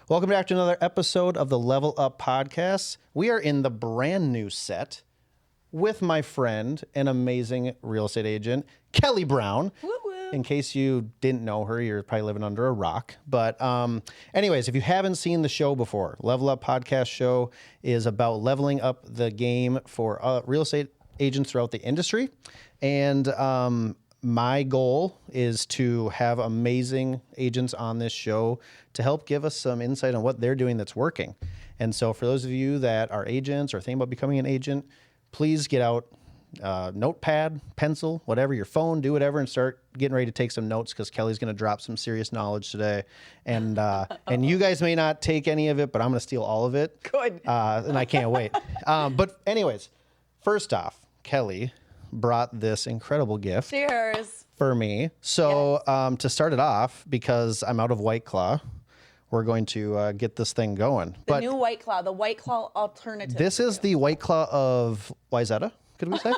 Welcome back to another episode of the Level Up Podcast. We are in the brand new set with my friend, an amazing real estate agent, Kelly Brown. Woo-woo. In case you didn't know her, you're probably living under a rock. But anyways, if you haven't seen the show before, Level Up Podcast show is about leveling up the game for real estate agents throughout the industry. And my goal is to have amazing agents on this show to help give us some insight on what they're doing that's working. And so for those of you that are agents or thinking about becoming an agent, please get out notepad, pencil, whatever, your phone, do whatever, and start getting ready to take some notes because Kelly's going to drop some serious knowledge today. And and you guys may not take any of it, but I'm going to steal all of it. Good. And I can't wait. But anyways, first off, Kelly brought this incredible gift. Cheers. For me. So to start it off, because I'm out of White Claw, we're going to get this thing going. The new White Claw, the White Claw alternative. This is the White Claw of Wyzetta, could we say?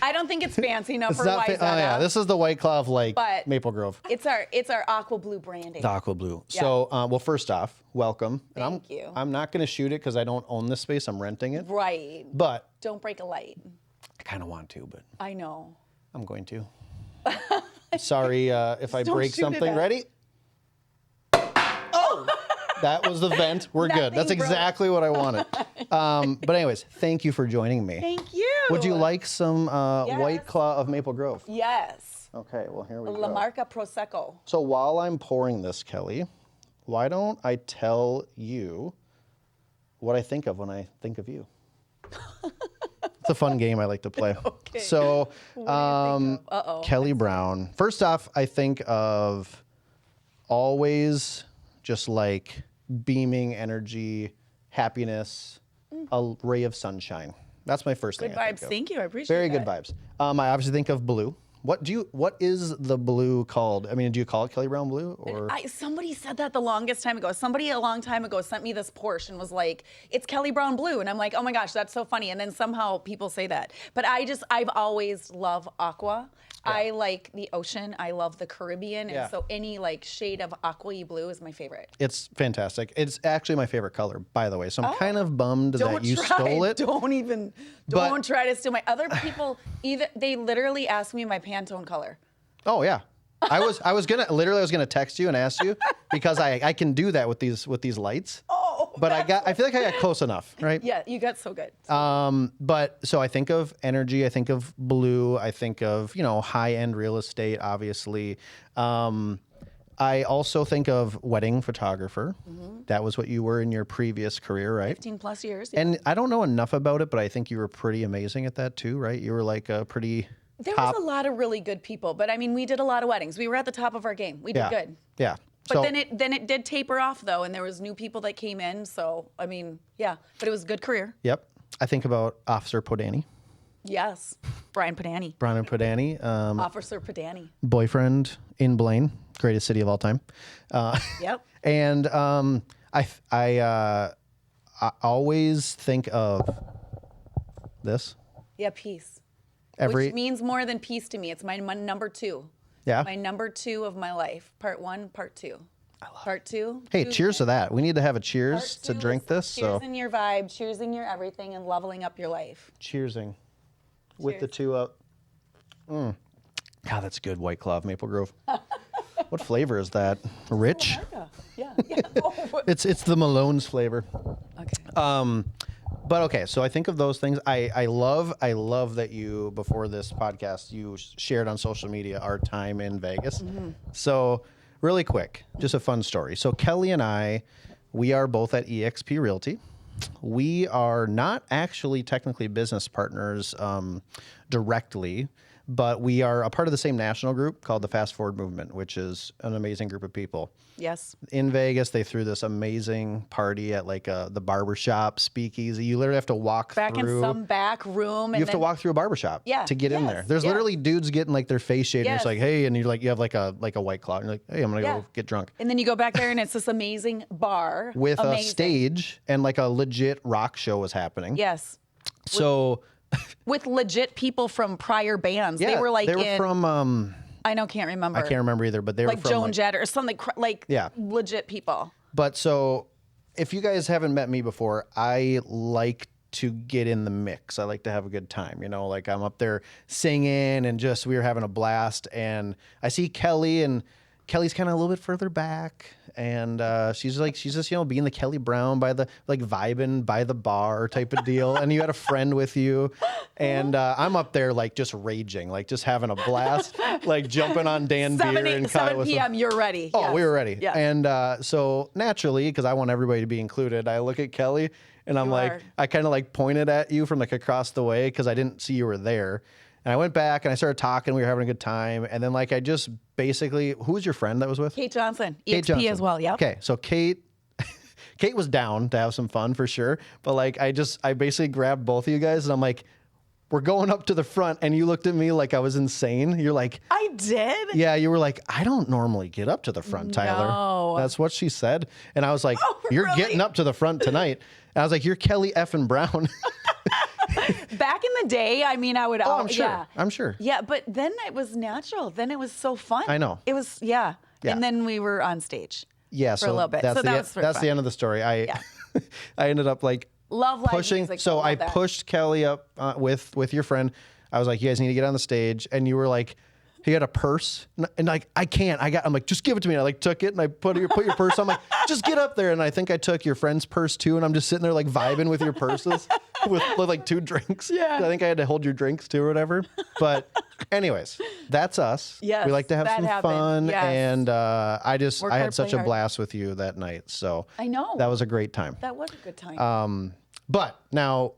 I don't think it's fancy enough for Oh Wyzetta. yeah, this is the White Claw of But Maple Grove. It's our aqua blue branding. The Aqua Blue. Yeah. So, well, first off, welcome. Thank you. I'm not going to shoot it because I don't own this space. I'm renting it. Right. But Don't break a light. I kind of want to, but I know. I'm going to. Sorry if I Don't break shoot it something. at- Ready? Oh! That was the vent. We're good. That's Nothing broke. exactly what I wanted. But anyways, thank you for joining me. Thank you. Would you like some Yes. White Claw of Maple Grove? Yes. Okay, well, here we La go. Marca Prosecco. So while I'm pouring this, Kelly, why don't I tell you what I think of when I think of you? It's a fun game I like to play. Okay. So, Uh-oh. Kelly Brown. First off, I think of always just like beaming energy, happiness, a ray of sunshine. That's my first Good thing. I vibes. think of. Thank you. I appreciate Very that. good vibes. I obviously think of blue. What is the blue called? I mean, do you call it Kelly Brown blue or? Somebody said that the longest time ago. Somebody a long time ago sent me this Porsche and was like, it's Kelly Brown blue. And I'm like, oh my gosh, that's so funny. And then somehow people say that. But I've always loved aqua. Yeah. I like the ocean. I love the Caribbean. Yeah. And so any like shade of aqua blue is my favorite. It's fantastic. It's actually my favorite color, by the way. So I'm kind of bummed that you stole it. Don't try to steal my other people. They literally asked me my Pantone color. Oh yeah. I was gonna text you and ask you because I can do that with these lights. Oh, But I feel like I got close enough, right? yeah, you got so good. But so I think of energy, I think of blue, I think of, high-end real estate, obviously. I also think of wedding photographer. That was what you were in your previous career, right? 15 plus years. And I don't know enough about it, but I think you were pretty amazing at that too, right? You were like a pretty There top. was a lot of really good people, but I mean, we did a lot of weddings. We were at the top of our game. We did good. Yeah. But So- then it did taper off though, and there was new people that came in. So I mean, yeah, but it was a good career. Yep. I think about Officer Podani, Yes, Brian Padani, Brian Podani, Officer Padani. boyfriend in Blaine, greatest city of all time. Yep. And I always think of this. Yeah, peace. Every Which means more than peace to me. It's my number two. Yeah. My number two of my life. Part one, part two. Part two. Hey, Tuesday. cheers to that. We need to have a cheers Part to two drink is this. Cheers So in your vibe, cheersing your everything, and leveling up your life. cheersing with the Cheers. two up. God, that's good. White Claw of Maple Grove. What flavor is that? Rich? Yeah. Yeah. Oh, It's the Malone's flavor. okay. But okay, so I think of those things. I love that you, before this podcast, you shared on social media our time in Vegas. So really quick, just a fun story. So Kelly and I, we are both at eXp Realty. We are not actually technically business partners directly, but we are a part of the same national group called the Fast Forward Movement, which is an amazing group of people. Yes. In Vegas, they threw this amazing party at like the barbershop, speakeasy. You literally have to walk Back through. in some back room. You have to walk through a barbershop Yeah, to get in yes, there. There's yes. literally dudes getting like their face shaved. And Yes. it's like, hey, and you're like, you have like a White Claw. And you're like, hey, I'm gonna Yeah. go get drunk. And then you go back there and it's this amazing bar. With a Amazing. stage and like a legit rock show was happening. Yes. So With legit people from prior bands. yeah, They were like from I can't remember. I can't remember either, but they like were from Joan Jett or something like Yeah. legit people. But so if you guys haven't met me before, I like to get in the mix. I like to have a good time, like I'm up there singing and just, we were having a blast, and I see Kelly, and Kelly's kind of a little bit further back, and she's just, being the Kelly Brown by the, like, vibing by the bar type of deal. And you had a friend with you, and I'm up there like just raging, like just having a blast, like jumping on Dan Beer and 7 p.m. You're ready. Oh, Yes. we were ready. Yes. And so naturally, because I want everybody to be included, I look at Kelly and I'm like, I kind of like pointed at you from like across the way because I didn't see you were there. And I went back and I started talking. We were having a good time. And then like I just basically, who was your friend that was with? Kate Johnson. Kate EXP Johnson. as well. Yep. Okay. So Kate was down to have some fun for sure. But like I basically grabbed both of you guys and I'm like, we're going up to the front, and you looked at me like I was insane. You're like, I did? Yeah, you were like, I don't normally get up to the front, Tyler. No. That's what she said. And I was like, you're really? getting up to the front tonight. And I was like, you're Kelly effing Brown. Back in the day, I mean, I would. Oh, I'm sure. Yeah. I'm sure. Yeah, but then it was natural. Then it was so fun. I know. It was, yeah. Yeah. And then we were on stage. Yeah, for a little bit. That's So the, that was sort of that's fun. the end of the story. I ended up like Love live pushing. music. So love I that. pushed Kelly up with your friend. I was like, you guys need to get on the stage. And you were like, he had a purse. And like, I'm like, just give it to me. And I like took it and I put your purse. I'm like, just get up there. And I think I took your friend's purse too. And I'm just sitting there like vibing with your purses with like 2 drinks. Yeah. I think I had to hold your drinks too or whatever. But anyways, that's us. Yes, We like to have that some happened. fun. Yes. And I Work had hard, such play a hard. blast with you that night. So I know. that was a great time. That was a good time. But now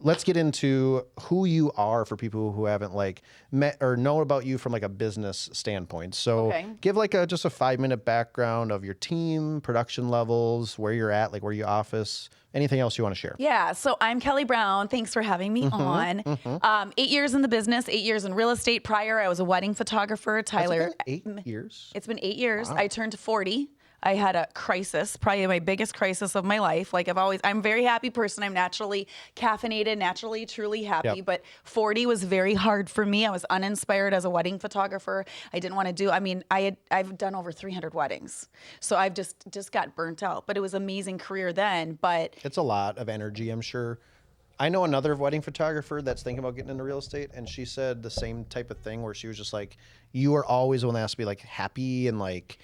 let's get into who you are for people who haven't like met or know about you from like a business standpoint. So Okay. give like just a 5-minute background of your team, production levels, where you're at, like where you office, anything else you want to share. Yeah, so I'm Kelly Brown. Thanks for having me on. 8 years in the business, 8 years in real estate. Prior, I was a wedding photographer. Tyler, It's been 8 years. It's been 8 years. I turned 40. I had a crisis, probably my biggest crisis of my life. Like I'm a very happy person. I'm naturally caffeinated, naturally, truly happy. Yep. But 40 was very hard for me. I was uninspired as a wedding photographer. I didn't want to do, I've done over 300 weddings. So I've just got burnt out, but it was an amazing career then. But It's a lot of energy, I'm sure. I know another wedding photographer that's thinking about getting into real estate, and she said the same type of thing where she was just like, you are always one that has to be like happy and like,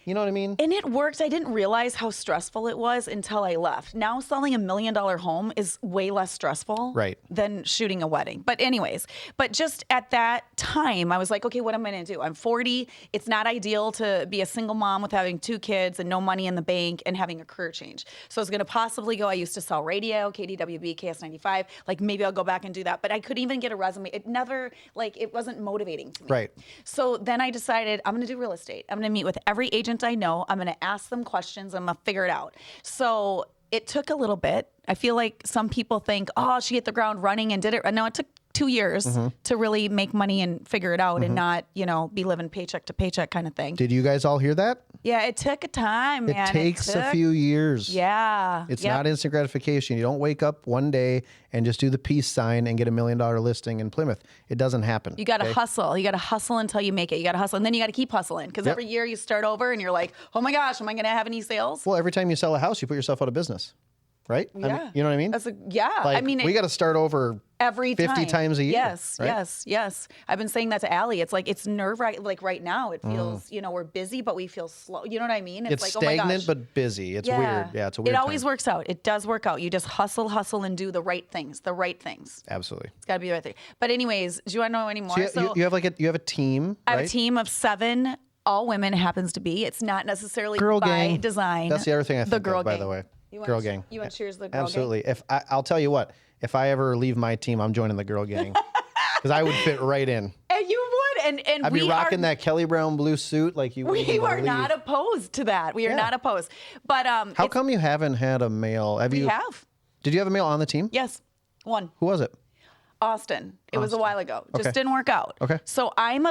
you know what I mean? And it worked. I didn't realize how stressful it was until I left. Now selling $1 million home is way less stressful Right. than shooting a wedding. But anyways, just at that time, I was like, okay, what am I going to do? I'm 40. It's not ideal to be a single mom with having 2 kids and no money in the bank and having a career change. So I was going to possibly go. I used to sell radio, KDWB, KS95. Like maybe I'll go back and do that. But I couldn't even get a resume. It never, it wasn't motivating to me. Right. So then I decided I'm going to do real estate. I'm going to meet with every agent I know. I'm going to ask them questions. I'm going to figure it out. So it took a little bit. I feel like some people think, oh, she hit the ground running and did it. No, it took 2 years to really make money and figure it out and not, be living paycheck to paycheck kind of thing. Did you guys all hear that? Yeah, it took a time, man. It takes a few years. Yeah. It's Yep. not instant gratification. You don't wake up one day and just do the peace sign and get $1 million listing in Plymouth. It doesn't happen. You got to hustle. You got to hustle until you make it. You got to hustle. And then you got to keep hustling because Yep. every year you start over and you're like, oh my gosh, am I going to have any sales? Well, every time you sell a house, you put yourself out of business, right? I mean, Yeah. you know what I mean? I mean, we got to start over every 50 time. times a year. Yes, right? yes. I've been saying that to Allie. It's like, it's nerve-wracking. Like right now, it feels, we're busy, but we feel slow. You know what I mean? It's like, stagnant, oh my gosh. but busy. It's weird. Yeah, it's a weird It always time. works out. It does work out. You just hustle, and do the right things. Absolutely. It's got to be the right thing. But anyways, do you want to know any more? So you have a team, I have right? a team of 7, all women. It happens to be. It's not necessarily Girl by gang. design. That's the other thing I think girl of, by gang. the way. You Girl want, gang. You want to cheers the girl Absolutely. gang? I'll tell you what, if I ever leave my team, I'm joining the girl gang because I would fit right in. And you would. And I'd be rocking that Kelly Brown blue suit like you. We wouldn't are believe. not opposed to that. We are Yeah. not opposed. But How come you haven't had a male? we have? Did you have a male on the team? Yes, one. Who was it? Austin. It was a while ago. Just Okay. didn't work out. Okay. So I'm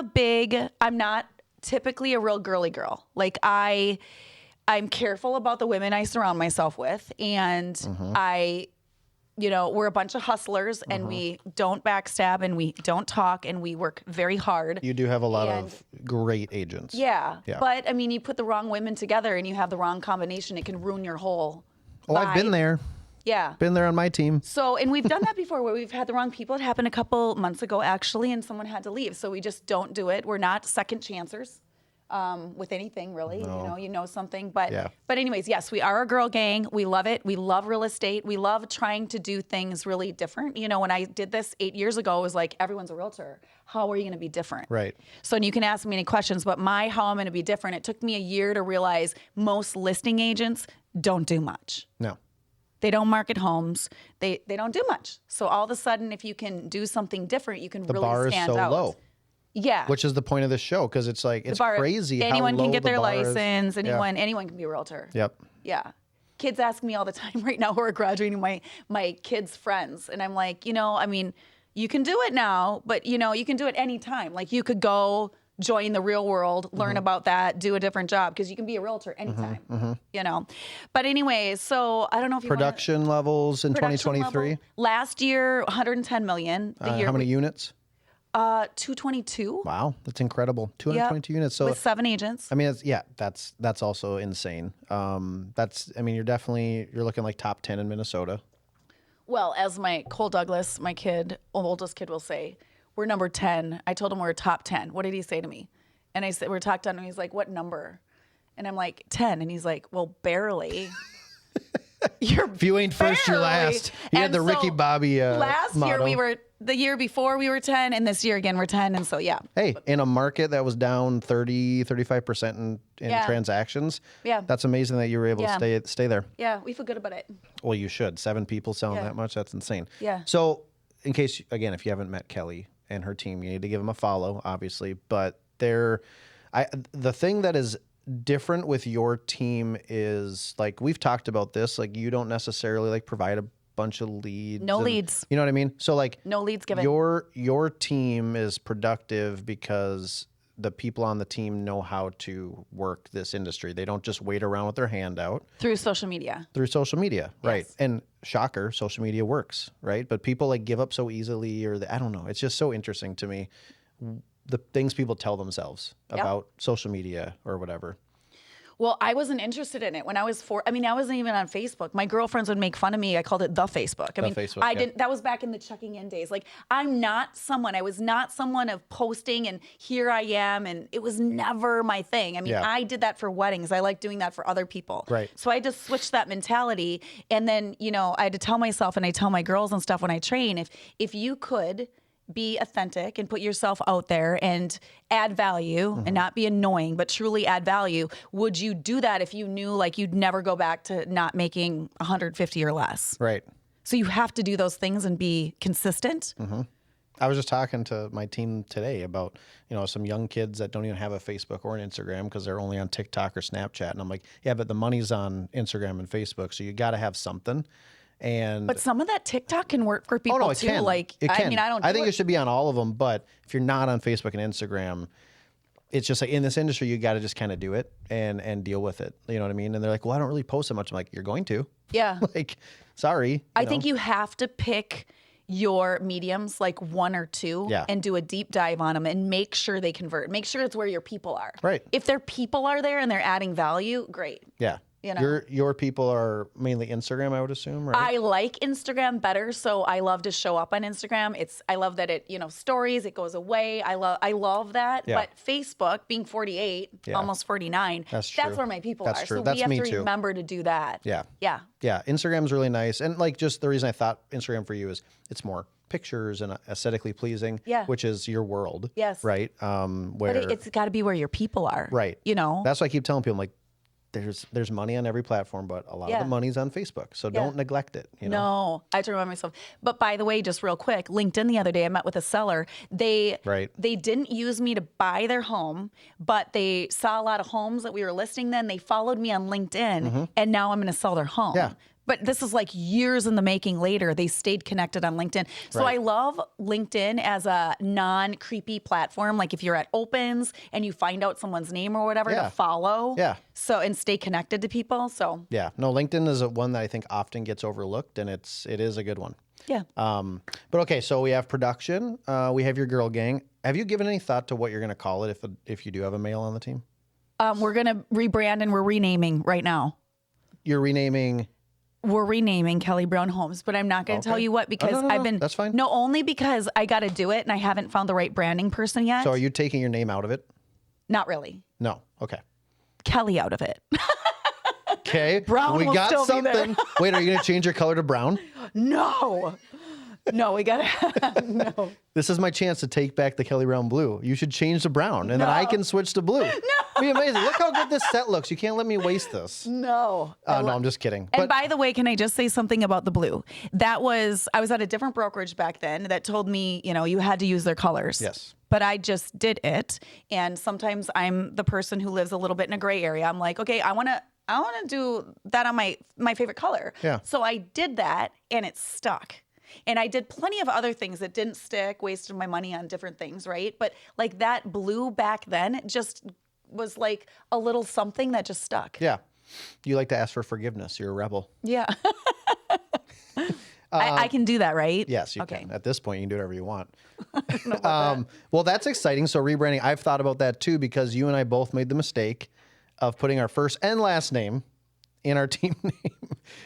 not typically a real girly girl. Like I'm careful about the women I surround myself with, and Mm-hmm. I we're a bunch of hustlers and we don't backstab and we don't talk and we work very hard. You do have a lot of great agents. Yeah. But I mean, you put the wrong women together and you have the wrong combination, it can ruin your whole Oh, I've been vibe. there. Yeah. Been there on my team. So, and we've done that before where we've had the wrong people. It happened a couple months ago, actually, and someone had to leave. So we just don't do it. We're not second chancers with anything, really. No. You know something. But anyways, yes, we are a girl gang. We love it. We love real estate. We love trying to do things really different. When I did this 8 years ago, it was like, everyone's a realtor. How are you going to be different? Right. So and you can ask me any questions, but how I'm going to be different, it took me a year to realize most listing agents don't do much. No. They don't market homes. They don't do much. So all of a sudden, if you can do something different, you can The really bar is stand so out. low. Yeah. Which is the point of this show, because it's like, it's crazy Anyone how low can get the their bar is. license. Anyone can be a realtor. Yep. Yeah. Kids ask me all the time right now who are graduating, my kids' friends. And I'm like, I mean, you can do it now, but, you can do it anytime. Like, you could go join the real world, learn about that, do a different job, because you can be a realtor anytime, But anyways, so I don't know if you Production levels in 2023. Last year, 110 million. The year How many units? 222. Wow, that's incredible. 222 units. So with 7 agents. I mean, that's also insane. You're looking like top 10 in Minnesota. Well, as my Cole Douglas, my oldest kid will say, we're number 10. I told him we're top 10. What did he say to me? And I said, we're top 10. And he's like, what number? And I'm like, 10. And he's like, well, barely. If you ain't first, you're last. You had the Ricky Bobby last motto. year the year before we were 10, and this year again we're 10, and so yeah. Hey, in a market that was down 35% in transactions, that's amazing that you were able to stay there. Yeah, we feel good about it. Well, you should. 7 people selling that much, that's insane. Yeah. So, in case, again, if you haven't met Kelly and her team, you need to give them a follow, obviously. But the thing that is different with your team is, like, we've talked about this, like, you don't necessarily like provide a bunch of leads. No leads. You know what I mean? So, like, no leads given. Your team is productive because the people on the team know how to work this industry. They don't just wait around with their hand out. Through social media. Right. And shocker, social media works, right? But people like give up so easily, I don't know. It's just so interesting to me, the things people tell themselves about social media or whatever. Well, I wasn't interested in it when I was 4. I mean, I wasn't even on Facebook. My girlfriends would make fun of me. I called it the Facebook. I didn't. That was back in the checking in days. Like, I was not someone of posting and here I am. And it was never my thing. I mean, I did that for weddings. I like doing that for other people. Right. So I just switched that mentality. And then, I had to tell myself, and I tell my girls and stuff when I train, if you could be authentic and put yourself out there and add value and not be annoying, but truly add value, would you do that if you knew like you'd never go back to not making 150 or less? Right. So you have to do those things and be consistent. I was just talking to my team today about, some young kids that don't even have a Facebook or an Instagram because they're only on TikTok or Snapchat. And I'm like, yeah, but the money's on Instagram and Facebook. So you got to have something. But some of that TikTok can work for people it too. Can. Like, it can. I mean, I think it should be on all of them. But if you're not on Facebook and Instagram, it's just like in this industry, you got to just kind of do it and deal with it. You know what I mean? And they're like, well, I don't really post so much. I'm like, you're going to. Yeah. Like, sorry. I think you have to pick your mediums, like 1 or 2, and do a deep dive on them and make sure they convert. Make sure it's where your people are. Right. If their people are there and they're adding value, great. Yeah. Your people are mainly Instagram, I would assume, right? I like Instagram better, so I love to show up on Instagram. I love that it, stories, it goes away. I love that. Yeah. But Facebook, being 48, almost 49, that's where my people are. True. So that's we have me to too. remember to do that. Yeah. Yeah. Yeah. Instagram's really nice. And like just the reason I thought Instagram for you is it's more pictures and aesthetically pleasing, which is your world. Yes. Right. But it's got to be where your people are. Right. That's why I keep telling people, I'm like, there's money on every platform, but a lot of the money's on Facebook. So don't neglect it. No, I have to remind myself. But by the way, just real quick, LinkedIn the other day, I met with a seller. They didn't use me to buy their home, but they saw a lot of homes that we were listing then. They followed me on LinkedIn, and now I'm going to sell their home. Yeah. But this is like years in the making later. They stayed connected on LinkedIn. So Right. I love LinkedIn as a non-creepy platform. Like if you're at opens and you find out someone's name or whatever Yeah. to follow. Yeah. So, and stay connected to people. So Yeah. No, LinkedIn is one that I think often gets overlooked, and it is a good one. yeah. But okay, so we have production. We have your girl gang. Have you given any thought to what you're going to call it if you do have a male on the team? We're going to rebrand and we're renaming right now. You're renaming. We're renaming Kelly Brown Homes, but I'm not going to tell you what because no, I've been. that's fine. No, only because I got to do it and I haven't found the right branding person yet. So are you taking your name out of it? Not really. No. Okay. Kelly out of it. Okay. Brown we will got still be there. something. Wait, are you going to change your color to brown? No. No, we got to. No. This is my chance to take back the Kelly Brown blue. You should change to brown, and then I can switch to blue. No. It'd be amazing. Look how good this set looks. You can't let me waste this. No. No, I'm just kidding. And by the way, can I just say something about the blue? I was at a different brokerage back then that told me, you had to use their colors. Yes. But I just did it. And sometimes I'm the person who lives a little bit in a gray area. I'm like, okay, I want to do that on my favorite color. Yeah. So I did that and it stuck. And I did plenty of other things that didn't stick, wasted my money on different things, right? But like that blue back then, it just was like a little something that just stuck. Yeah. You like to ask for forgiveness. You're a rebel. Yeah. I can do that, right? Yes, you Okay. can. At this point, you can do whatever you want. Well, that's exciting. So rebranding, I've thought about that too, because you and I both made the mistake of putting our first and last name in our team name.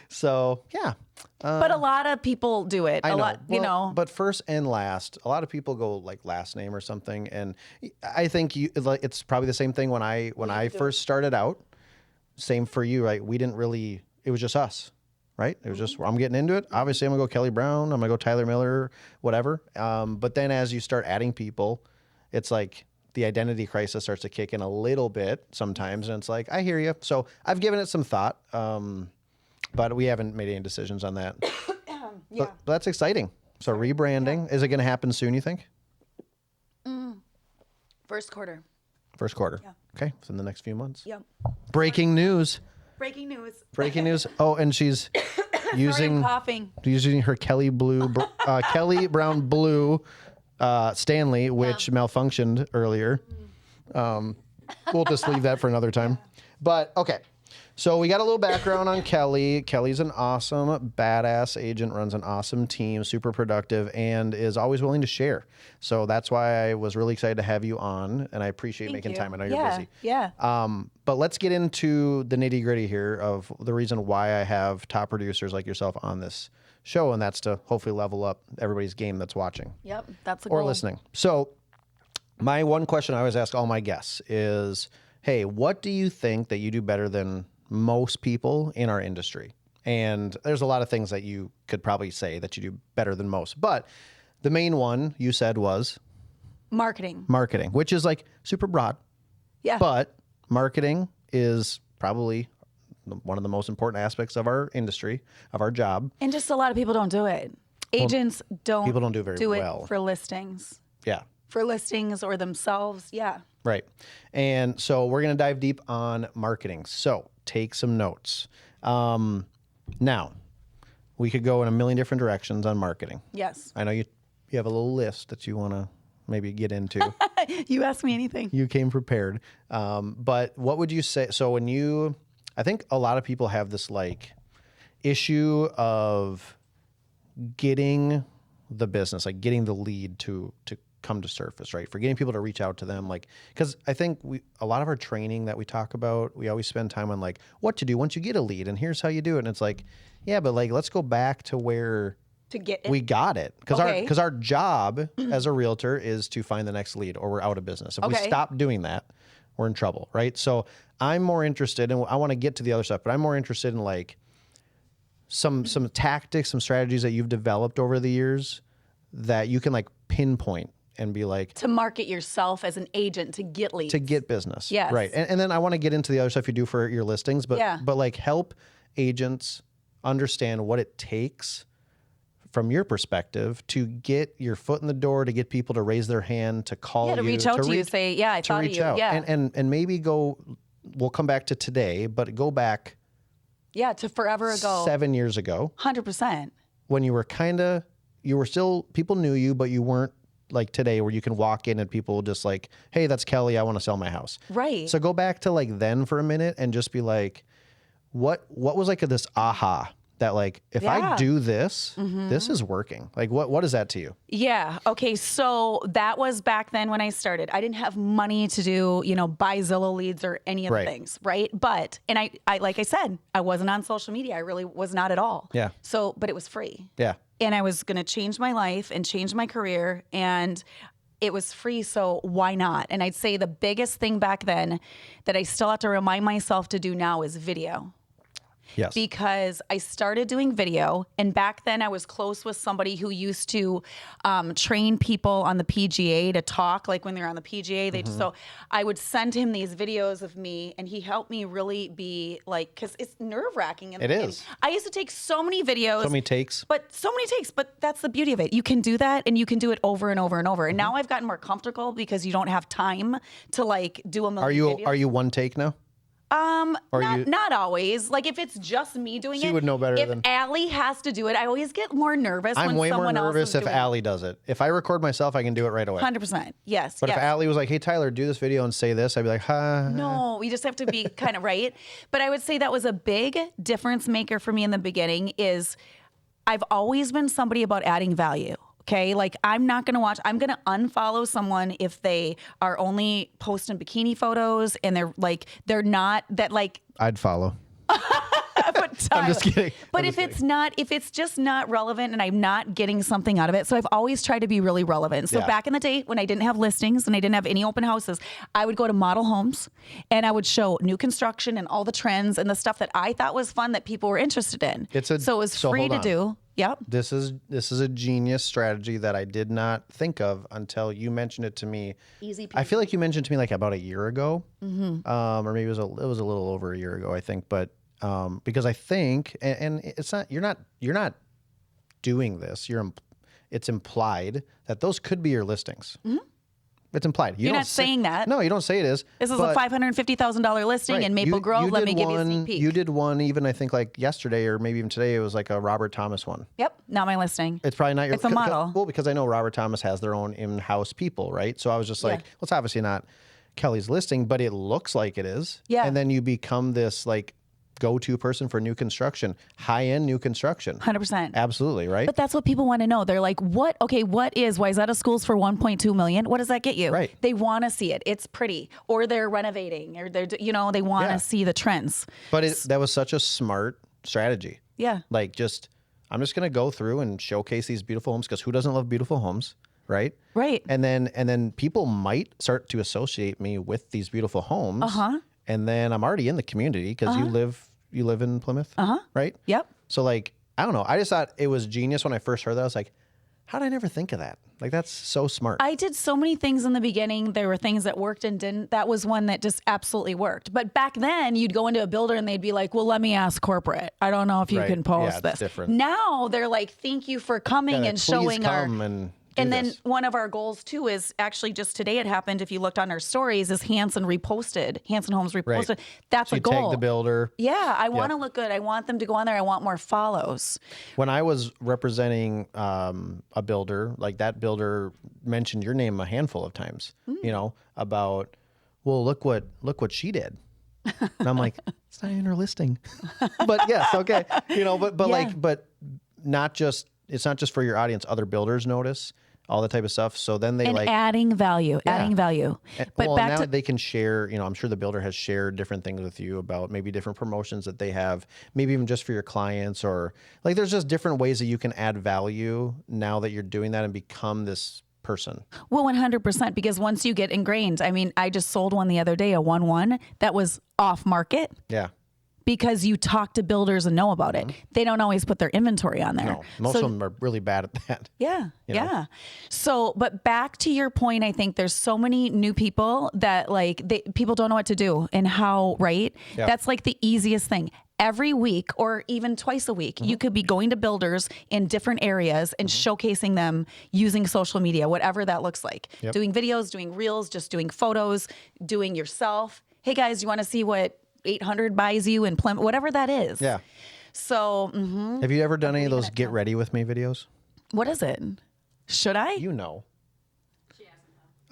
So yeah. But a lot of people do it. I know. A lot, Well, but first and last, a lot of people go like last name or something, and I think it's probably the same thing when I first started out. Same for you, right? We didn't really. It was just us, right? It was just I'm getting into it. Obviously, I'm gonna go Kelly Brown. I'm gonna go Tyler Miller, whatever. But then as you start adding people, it's like the identity crisis starts to kick in a little bit sometimes, and it's like I hear you. So I've given it some thought. But we haven't made any decisions on that. yeah. But that's exciting. So rebranding, is it going to happen soon, you think? First quarter. First quarter. Yeah. Okay, so in the next few months. Yep. Breaking news. Breaking news. Breaking news. Oh, and she's Sorry, I'm using coughing. her Kelly Brown blue Stanley, which malfunctioned earlier. We'll just leave that for another time. But okay. So we got a little background on Kelly. Kelly's an awesome, badass agent, runs an awesome team, super productive, and is always willing to share. So that's why I was really excited to have you on, and I appreciate Thank making you. time. I know you're busy. Yeah. But let's get into the nitty gritty here of the reason why I have top producers like yourself on this show, and that's to hopefully level up everybody's game that's watching Yep. That's a or goal. listening. So my one question I always ask all my guests is, hey, what do you think that you do better than most people in our industry? And there's a lot of things that you could probably say that you do better than most. But the main one you said was Marketing. marketing, which is like super broad. Yeah. But marketing is probably one of the most important aspects of our industry, of our job. And just a lot of people don't do it. Agents don't. people don't do very do it well. for listings. Yeah. For listings or themselves. Yeah. Right. And so we're going to dive deep on marketing. So take some notes. Now, we could go in a million different directions on marketing. Yes. I know you have a little list that you want to maybe get into. You ask me anything. You came prepared. But what would you say? So I think a lot of people have this like issue of getting the business, like getting the lead to come to surface, right? For getting people to reach out to them, like, because I think a lot of our training that we talk about, we always spend time on like what to do once you get a lead, and here's how you do it. And it's like, yeah, but like let's go back to where To get it. we got it, because Okay. our job as a realtor is to find the next lead, or we're out of business. If we Okay. stop doing that, we're in trouble, right? So I'm more interested, and I want to get to the other stuff, but I'm more interested in like some tactics, some strategies that you've developed over the years that you can like pinpoint and be like, to market yourself as an agent to get leads. to get business. Yes. Right. And then I want to get into the other stuff you do for your listings, but Yeah. but like help agents understand what it takes from your perspective to get your foot in the door, to get people to raise their hand, to call you, to reach out to you, say, yeah, I thought of reach you. out. Yeah. And maybe we'll come back to today, but go back Yeah, to forever ago. 7 years ago. 100%. When you were still, people knew you, but you weren't like today where you can walk in and people just like, hey, that's Kelly. I want to sell my house. Right. So go back to like then for a minute and just be like, what was like this aha that like, if I do this, this is working. Like what is that to you? Yeah. Okay. So that was back then when I started. I didn't have money to do, buy Zillow leads or any of the things. Right. But, and I, like I said, I wasn't on social media. I really was not at all. Yeah. So, but it was free. Yeah. And I was going to change my life and change my career. And it was free. So why not? And I'd say the biggest thing back then that I still have to remind myself to do now is video. Yes. Because I started doing video, and back then I was close with somebody who used to train people on the PGA to talk, like when they're on the PGA. So I would send him these videos of me, and he helped me really be like, because it's nerve wracking. It is. I used to take so many videos, So many takes. but that's the beauty of it. You can do that, and you can do it over and over and over. And now I've gotten more comfortable because you don't have time to like do a million videos. Are you one take now? Not always. Like if it's just me doing it, She would know better if than- Allie has to do it, I always get more nervous I'm when way more someone else nervous is if doing it. Allie does it. If I record myself, I can do it right away. 100%. Yes. But yes. if Allie was like, hey, Tyler, do this video and say this, I'd be like, ha. No, we just have to be kind of right. But I would say that was a big difference maker for me in the beginning is I've always been somebody about adding value. Okay, like I'm not going to I'm going to unfollow someone if they are only posting bikini photos and they're not that like. I'd follow. But I'm just kidding. But I'm if just it's just not relevant and I'm not getting something out of it, so I've always tried to be really relevant. So back in the day when I didn't have listings and I didn't have any open houses, I would go to model homes and I would show new construction and all the trends and the stuff that I thought was fun that people were interested in. So it was free to do. Yep. This is a genius strategy that I did not think of until you mentioned it to me. Easy peasy. I feel like you mentioned it to me like about a year ago, or maybe it was a little over a year ago, I think. But because I think, and it's not you're not doing this. It's implied that those could be your listings. It's implied. You're not saying that. No, you don't say it is. This is a $550,000 listing in Maple Grove. Let me give you a sneak peek. You did one even I think like yesterday or maybe even today. It was like a Robert Thomas one. Yep, not my listing. It's probably not your. It's a model. Well, because I know Robert Thomas has their own in-house people, right? So I was just like, well, it's obviously not Kelly's listing, but it looks like it is. Yeah. And then you become this like go-to person for new construction, high-end new construction. 100%. Absolutely, right? But that's what people want to know. They're like, what? Okay, what is Wayzata Schools for $1.2 million? What does that get you? Right. They want to see it. It's pretty. Or they're renovating or they want to see the trends. But that was such a smart strategy. Yeah. Like I'm just going to go through and showcase these beautiful homes because who doesn't love beautiful homes, right? Right. And then people might start to associate me with these beautiful homes. And then I'm already in the community because you live in Plymouth, right? Yep. So like, I don't know. I just thought it was genius when I first heard that. I was like, how did I never think of that? Like, that's so smart. I did so many things in the beginning. There were things that worked and didn't. That was one that just absolutely worked. But back then, you'd go into a builder and they'd be like, well, let me ask corporate. I don't know if you can post it's this. different. Now they're like, thank you for coming and showing our. And then one of our goals too is actually just today it happened. If you looked on our stories, is Hanson Homes reposted. Right. That's so a you goal. Tag the builder. Yeah, I want to look good. I want them to go on there. I want more follows. When I was representing a builder, like that builder mentioned your name a handful of times. About look what she did. And I'm like, it's not even her listing. But yes, okay. But not just. It's not just for your audience. Other builders notice all that type of stuff. So then they adding value. But now they can share. I'm sure the builder has shared different things with you about maybe different promotions that they have, maybe even just for your clients, or like there's just different ways that you can add value now that you're doing that and become this person. Well, 100%, because once you get ingrained, I mean, I just sold one the other day, a 1-1 that was off market. Yeah. Because you talk to builders and know about it. They don't always put their inventory on there. No, most of them are really bad at that. Yeah, yeah. So, but back to your point, I think there's so many new people that people don't know what to do and how, right? Yeah. That's like the easiest thing. Every week or even twice a week, you could be going to builders in different areas and showcasing them using social media, whatever that looks like. Yep. Doing videos, doing reels, just doing photos, doing yourself. Hey guys, you want to see what 800 buys you in Plymouth, whatever that is. Yeah. So, Have you ever done any of believe in those it get now. ready with me videos? What is it? Should I? You know.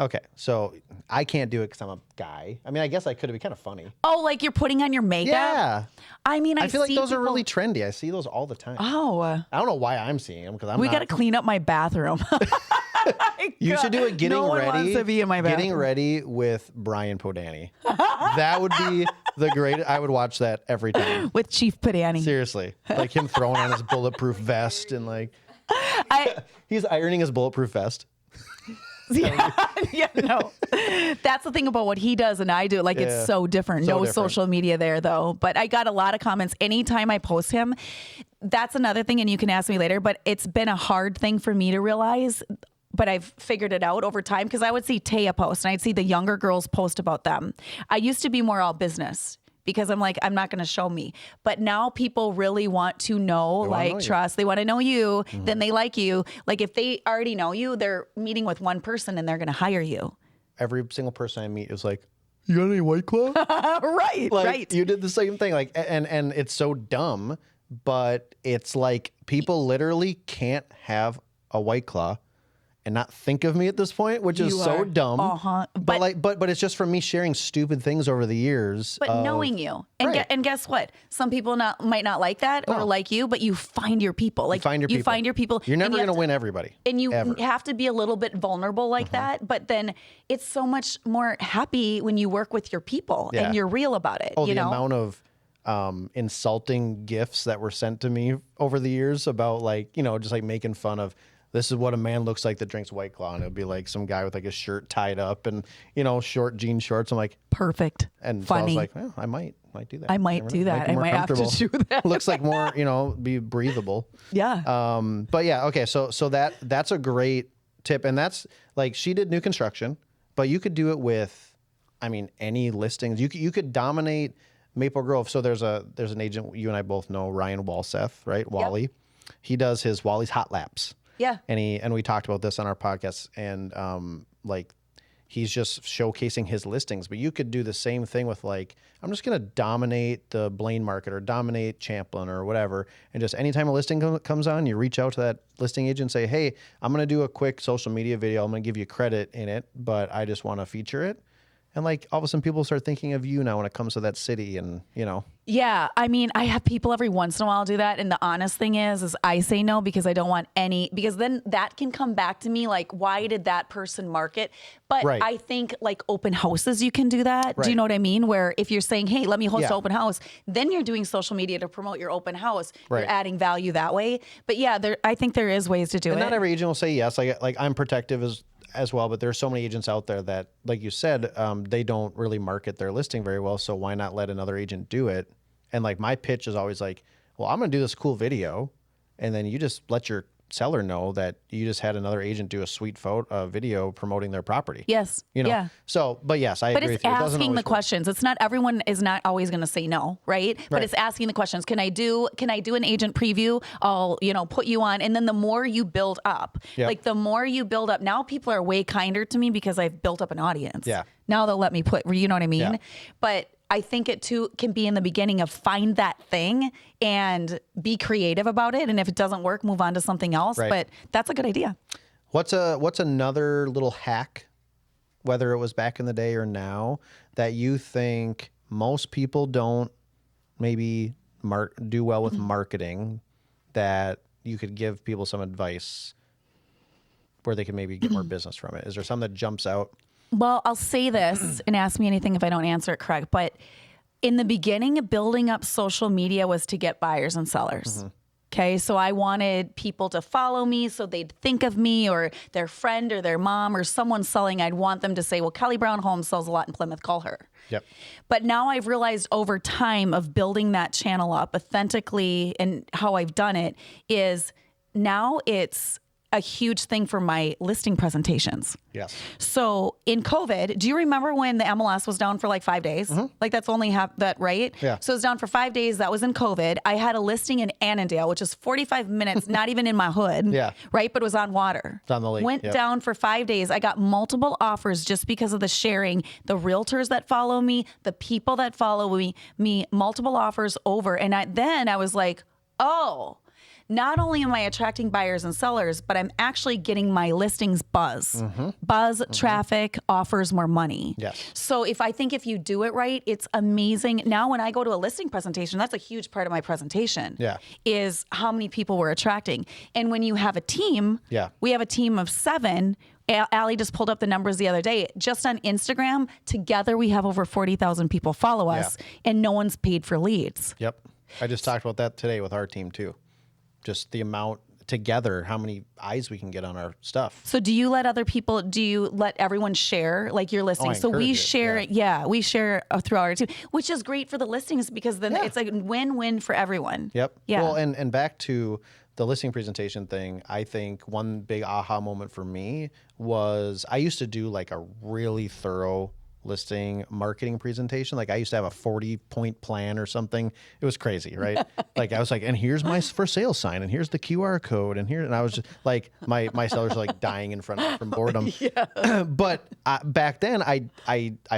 Okay, so I can't do it because I'm a guy. I mean, I guess I could. It'd be kind of funny. Oh, like you're putting on your makeup? Yeah. I mean, I feel like see those are people- really trendy. I see those all the time. Oh, I don't know why I'm seeing them because I'm we not. got to clean up my bathroom. You should do it getting no one ready. wants to be in my bathroom. Getting ready with Brian Podani. That would be the greatest. I would watch that every time. with Chief Padani. Seriously, like him throwing on his bulletproof vest and like I he's ironing his bulletproof vest. yeah, no. That's the thing about what he does and I do. Like, Yeah. it's so different. So No different. social media there, though. But I got a lot of comments anytime I post him. That's another thing, and you can ask me later, but it's been a hard thing for me to realize. But I've figured it out over time because I would see Taya post and I'd see the younger girls post about them. I used to be more all business because I'm like, I'm not going to show me. But now people really want to know, like, know you. trust. They want to know you. Then they like you. Like, if they already know you, they're meeting with one person and they're going to hire you. Every single person I meet is like, "You got any White Claw?" Right, Like, right. you did the same thing. Like, and it's so dumb, but it's like people literally can't have a White Claw and not think of me at this point, which is You so are. dumb. Uh-huh. But it's just from me sharing stupid things over the years. But knowing you, and Right. and guess what? Some people might not like that or No. like you, but you find your people. Like, find your you people. find your people. You're and never you have going to to- win everybody. And you ever. have to be a little bit vulnerable like that. But then it's so much more happy when you work with your people Yeah. and you're real about it. Oh, you the know? amount of insulting gifts that were sent to me over the years about like, just like making fun of this is what a man looks like that drinks White Claw. And it'd be like some guy with like his shirt tied up and, short jean shorts. I'm like, Perfect. and so I Funny. was like, well, I might do that. I might Never do know. that. be I more might have to comfortable. do that. Looks like more, be breathable. Yeah. But yeah, okay. So that's a great tip. And that's like, she did new construction, but you could do it with, any listings. You could dominate Maple Grove. So there's an agent you and I both know, Ryan Walseth, right? Wally. He does his Wally's Hot Laps. Yeah. And we talked about this on our podcast, and like he's just showcasing his listings. But you could do the same thing with like, I'm just gonna dominate the Blaine market or dominate Champlin or whatever, and just anytime a listing comes on, you reach out to that listing agent and say, hey, I'm gonna do a quick social media video. I'm gonna give you credit in it, but I just want to feature it. And like all of a sudden, people start thinking of you now when it comes to that city, and Yeah, I have people every once in a while do that, and the honest thing is I say no because I don't want any, because then that can come back to me like, why did that person market? But Right. I think like open houses, you can do that. Do you Right. know what I mean? Where if you're saying, hey, let me host Yeah. an open house, then you're doing social media to promote your open house. Right. You're adding value that way. But yeah, I think there is ways to do And it. not every agent will say yes. Like I'm protective as well, but there's so many agents out there that, like you said, they don't really market their listing very well. So why not let another agent do it? And like my pitch is always like, well, I'm going to do this cool video, and then you just let your seller know that you just had another agent do a sweet video promoting their property. Yes. You know. Yeah. So, but yes, I But agree it's with you. It doesn't asking always the work. questions. It's not, everyone is not always going to say no, right? But Right. it's asking the questions. Can I do an agent preview? I'll, put you on. And then the more you build up, Yep. like the more you build up, now people are way kinder to me because I've built up an audience. Yeah. Now they'll let me you know what I mean? Yeah. But I think it too can be in the beginning of find that thing and be creative about it. And if it doesn't work, move on to something else. Right. But that's a good idea. What's another little hack, whether it was back in the day or now, that you think most people don't maybe do well with marketing, that you could give people some advice where they can maybe get more business from it? Is there something that jumps out? Well, I'll say this and ask me anything if I don't answer it correct. But in the beginning, building up social media was to get buyers and sellers. Okay. So I wanted people to follow me so they'd think of me or their friend or their mom or someone selling. I'd want them to say, well, Kelly Brown Homes sells a lot in Plymouth, call her. Yep. But now I've realized over time of building that channel up authentically and how I've done it is now it's a huge thing for my listing presentations. Yes. So in COVID, do you remember when the MLS was down for like 5 days? Like that's only that, right? Yeah. So it was down for 5 days. That was in COVID. I had a listing in Annandale, which is 45 minutes, not even in my hood. Yeah. Right. But it was on water. It's on the lake. Went Yep. down for 5 days. I got multiple offers just because of the sharing, the realtors that follow me, the people that follow me multiple offers over. And then I was like, oh, not only am I attracting buyers and sellers, but I'm actually getting my listings buzz. Buzz, traffic, offers more money. Yes. So if you do it right, it's amazing. Now when I go to a listing presentation, that's a huge part of my presentation. Yeah. Is how many people we're attracting. And when you have a team, we have a team of 7. Allie just pulled up the numbers the other day. Just on Instagram, together we have over 40,000 people follow us, and no one's paid for leads. Yep. I just talked about that today with our team too. Just the amount together, how many eyes we can get on our stuff. So do you let everyone share like your listings? So we share it. Yeah, we share through our team, which is great for the listings because then it's like win-win for everyone. Yep. Yeah. Well, and back to the listing presentation thing, I think one big aha moment for me was I used to do like a really thorough listing marketing presentation. Like I used to have a 40-point plan or something. It was crazy, right? Like I was like, and here's my for sale sign, and here's the QR code, and I was just like, my sellers are like dying in front of me from boredom. But back then, I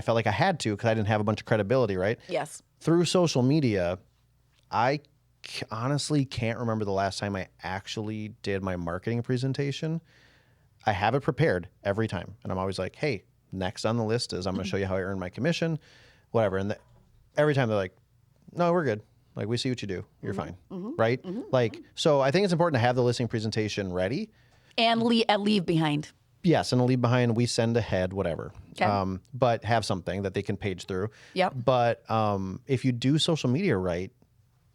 felt like I had to because I didn't have a bunch of credibility, right? Yes. Through social media, I honestly can't remember the last time I actually did my marketing presentation. I have it prepared every time, and I'm always like, hey, next on the list is I'm going to show you how I earn my commission, whatever. And every time they're like, no, we're good. Like, we see what you do. You're fine. Right? Like, so I think it's important to have the listing presentation ready. And leave behind. Yes. And a leave behind, we send ahead, whatever. Okay. But have something that they can page through. Yep. But if you do social media right,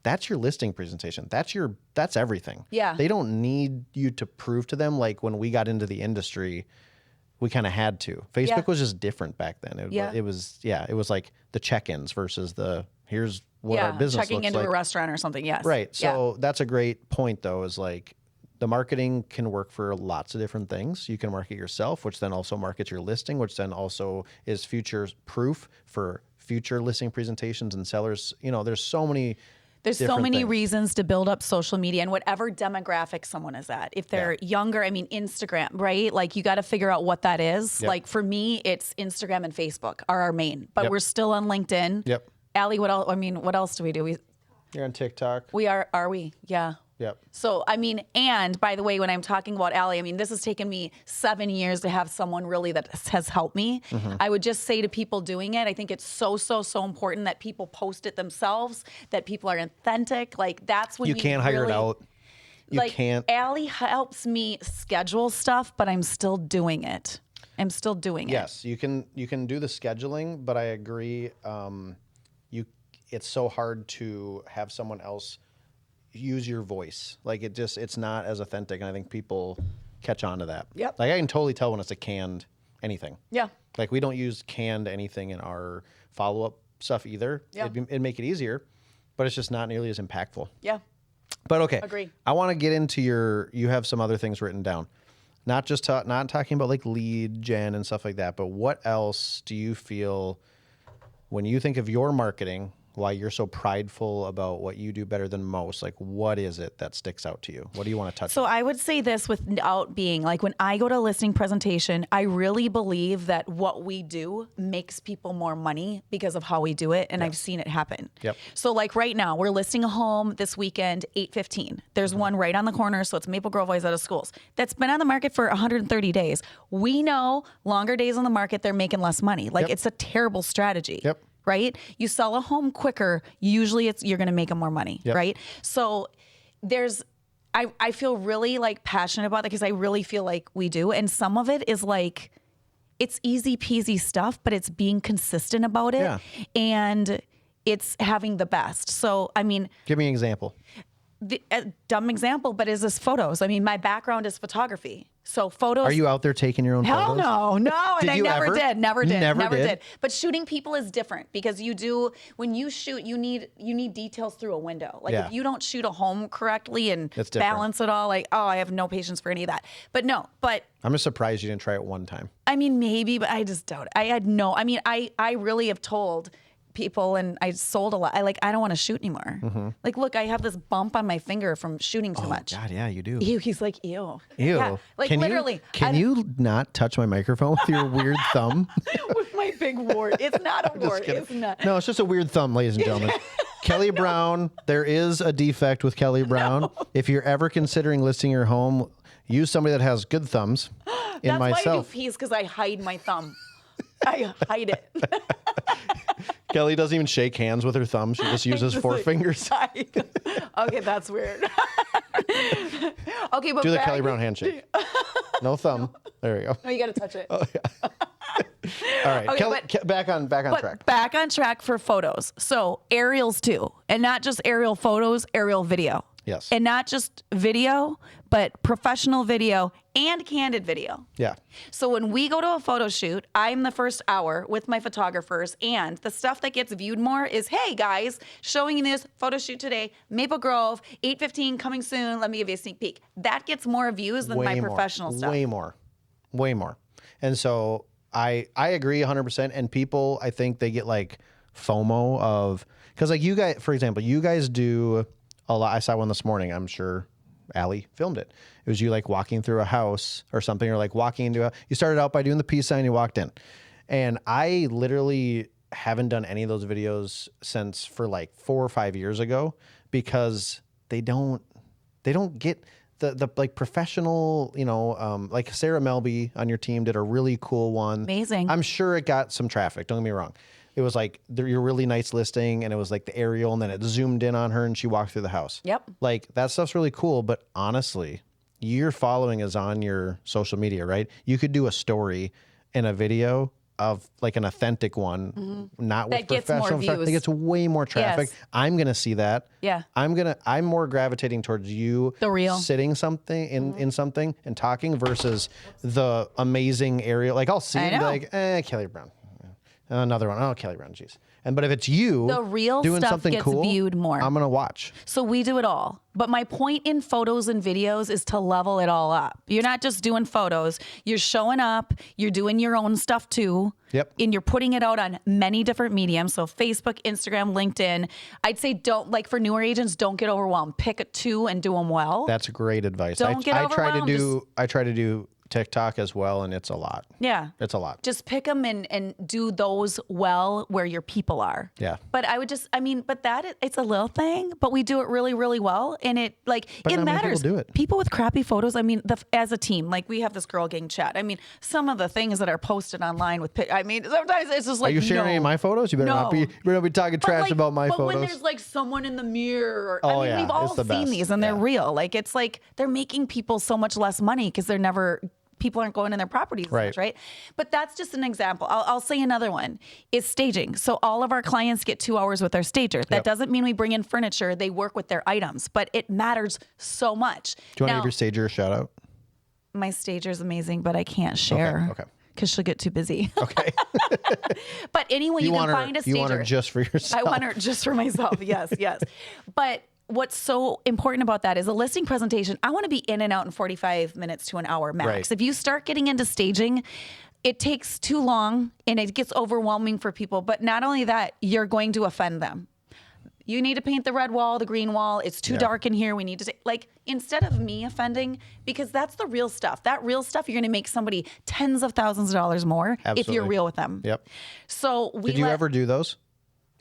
that's your listing presentation. That's everything. Yeah. They don't need you to prove to them. Like when we got into the industry, we kind of had to. Facebook was just different back then. It was like the check-ins versus the here's what our business checking looks into like. a restaurant or something. Yes. Right. So that's a great point though, is like the marketing can work for lots of different things. You can market yourself, which then also markets your listing, which then also is future proof for future listing presentations and sellers. You know, there's so many reasons to build up social media and whatever demographic someone is at. If they're younger, I mean, Instagram, right? Like you got to figure out what that is. Like for me, it's Instagram and Facebook are our main, but we're still on LinkedIn. Yep. Allie, what else? I mean, what else do we do? You're on TikTok. We are we? Yeah. Yep. So, I mean, and by the way, when I'm talking about Allie, I mean, this has taken me 7 years to have someone really that has helped me. I would just say to people doing it, I think it's so important that people post it themselves, that people are authentic. Like that's when you can't hire it out. You can't. Allie helps me schedule stuff, but I'm still doing it. Yes, you can do the scheduling, but I agree. It's so hard to have someone else use your voice. Like it's not as authentic, and I think people catch on to that. Yep. Like I can totally tell when it's a canned anything. Yeah. Like we don't use canned anything in our follow-up stuff either. Yeah. It'd make it easier, but it's just not nearly as impactful. Yeah. But okay. Agree. I want to get into you have some other things written down. Not just not talking about like lead gen and stuff like that, but what else do you feel when you think of your marketing, why you're so prideful about what you do better than most? Like, what is it that sticks out to you? What do you want to touch on? So I would say this without being like, when I go to a listing presentation, I really believe that what we do makes people more money because of how we do it. And I've seen it happen. Yep. So like right now, we're listing a home this weekend, 8:15. There's one right on the corner. So it's Maple Grove Wise out of schools. That's been on the market for 130 days. We know longer days on the market, they're making less money. Like it's a terrible strategy. Yep. Right? You sell a home quicker, usually you're going to make them more money, right? So I feel really like passionate about that because I really feel like we do. And some of it is like, it's easy peasy stuff, but it's being consistent about it and it's having the best. So, I mean, give me an example. a dumb example, but is this photos? I mean, my background is photography. So photos. Are you out there taking your own Hell photos? no. And Did I you never ever? did. Never You did. never Never did? did. But shooting people is different because when you shoot, you need details through a window. Like Yeah. if you don't shoot a home correctly and That's different. balance it all, like, oh, I have no patience for any of that. But no, I'm just surprised you didn't try it one time. I mean, maybe, but I just doubt it. I really have told people, and I sold a lot. I don't want to shoot anymore. Like, look, I have this bump on my finger from shooting too much. God, yeah, you do. Ew, he's like, ew. Ew. Yeah, like Can literally. Can you not touch my microphone with your weird thumb? With my big wart. It's not a wart. kidding. It's not. No, it's just a weird thumb, ladies and gentlemen. Kelly Brown, there is a defect with Kelly Brown. No. If you're ever considering listing your home, use somebody that has good thumbs. In That's why I do myself. peas, because I hide my thumb. I hide it. Kelly doesn't even shake hands with her thumb. She just uses four fingers. Okay, that's weird. Okay, but Do the Kelly Brown handshake. No thumb. There you go. No, you got to touch it. Oh, yeah. All right, Okay, Kelly, but- back on But track. back on track for photos. So aerials too, and not just aerial photos, aerial video. Yes. And not just video, but professional video and candid video. Yeah. So when we go to a photo shoot, I'm the first hour with my photographers, and the stuff that gets viewed more is, hey guys, showing you this photo shoot today, Maple Grove, 8:15 coming soon. Let me give you a sneak peek. That gets more views than my professional stuff. Way more. And so I agree 100%. And people, I think they get like FOMO of, because like you guys, for example, you guys do a lot. I saw one this morning. I'm sure Allie filmed it. It was you like walking through a house or something, or like walking into you started out by doing the peace sign, you walked in. And I literally haven't done any of those videos since for like 4 or 5 years ago, because they don't get the like professional, like Sarah Melby on your team did a really cool one. Amazing. I'm sure it got some traffic. Don't get me wrong. It was like your really nice listing, and it was like the aerial, and then it zoomed in on her and she walked through the house. Yep. Like that stuff's really cool, but honestly, your following is on your social media, right? You could do a story and a video of like an authentic one, not with That gets more professional stuff. views. It gets way more traffic. Yes. I'm gonna see that. Yeah. I'm more gravitating towards you The real. sitting something in something and talking versus the amazing aerial. Like I'll see I it and be know. like, Kelly Brown. Another one. Oh, Kelly Brown, jeez. But if it's you The real doing stuff something gets cool, viewed more. I'm gonna watch. So we do it all. But my point in photos and videos is to level it all up. You're not just doing photos. You're showing up. You're doing your own stuff too. Yep. And you're putting it out on many different mediums. So Facebook, Instagram, LinkedIn. I'd say for newer agents, don't get overwhelmed. Pick a two and do them well. That's great advice. Don't get I try to overwhelmed. do TikTok as well, and it's a lot. Yeah. It's a lot. Just pick them and do those well where your people are. Yeah. But it's a little thing, but we do it really, really well. And it But it not many matters. people do it. People with crappy photos, as a team, like we have this girl gang chat. I mean, some of the things that are posted online sometimes it's just like, Are you sharing any of my photos? You better not be. You better not be talking trash about my but when photos. there's like someone in the mirror, Oh, yeah, we've all it's the seen best. these and they're Yeah. real. Like it's like they're making people so much less money because people aren't going in their properties as much, right? But that's just an example. I'll say another one is staging. So all of our clients get 2 hours with their stager. That Yep. doesn't mean we bring in furniture. They work with their items, but it matters so much. Do you want to Now, give your stager a shout out? my stager's amazing, but I can't share. Okay. Because she'll get too busy. Okay. But anyway, you can find a stager. You want her just for yourself. I want her just for myself. Yes. But what's so important about that is a listing presentation. I want to be in and out in 45 minutes to an hour max. Right. If you start getting into staging, it takes too long and it gets overwhelming for people. But not only that, you're going to offend them. You need to paint the red wall, the green wall. It's too dark in here. We need to instead of me offending, because that's the real stuff. That real stuff, you're going to make somebody tens of thousands of dollars more if Absolutely. you're real with them. Yep. So Did you ever do those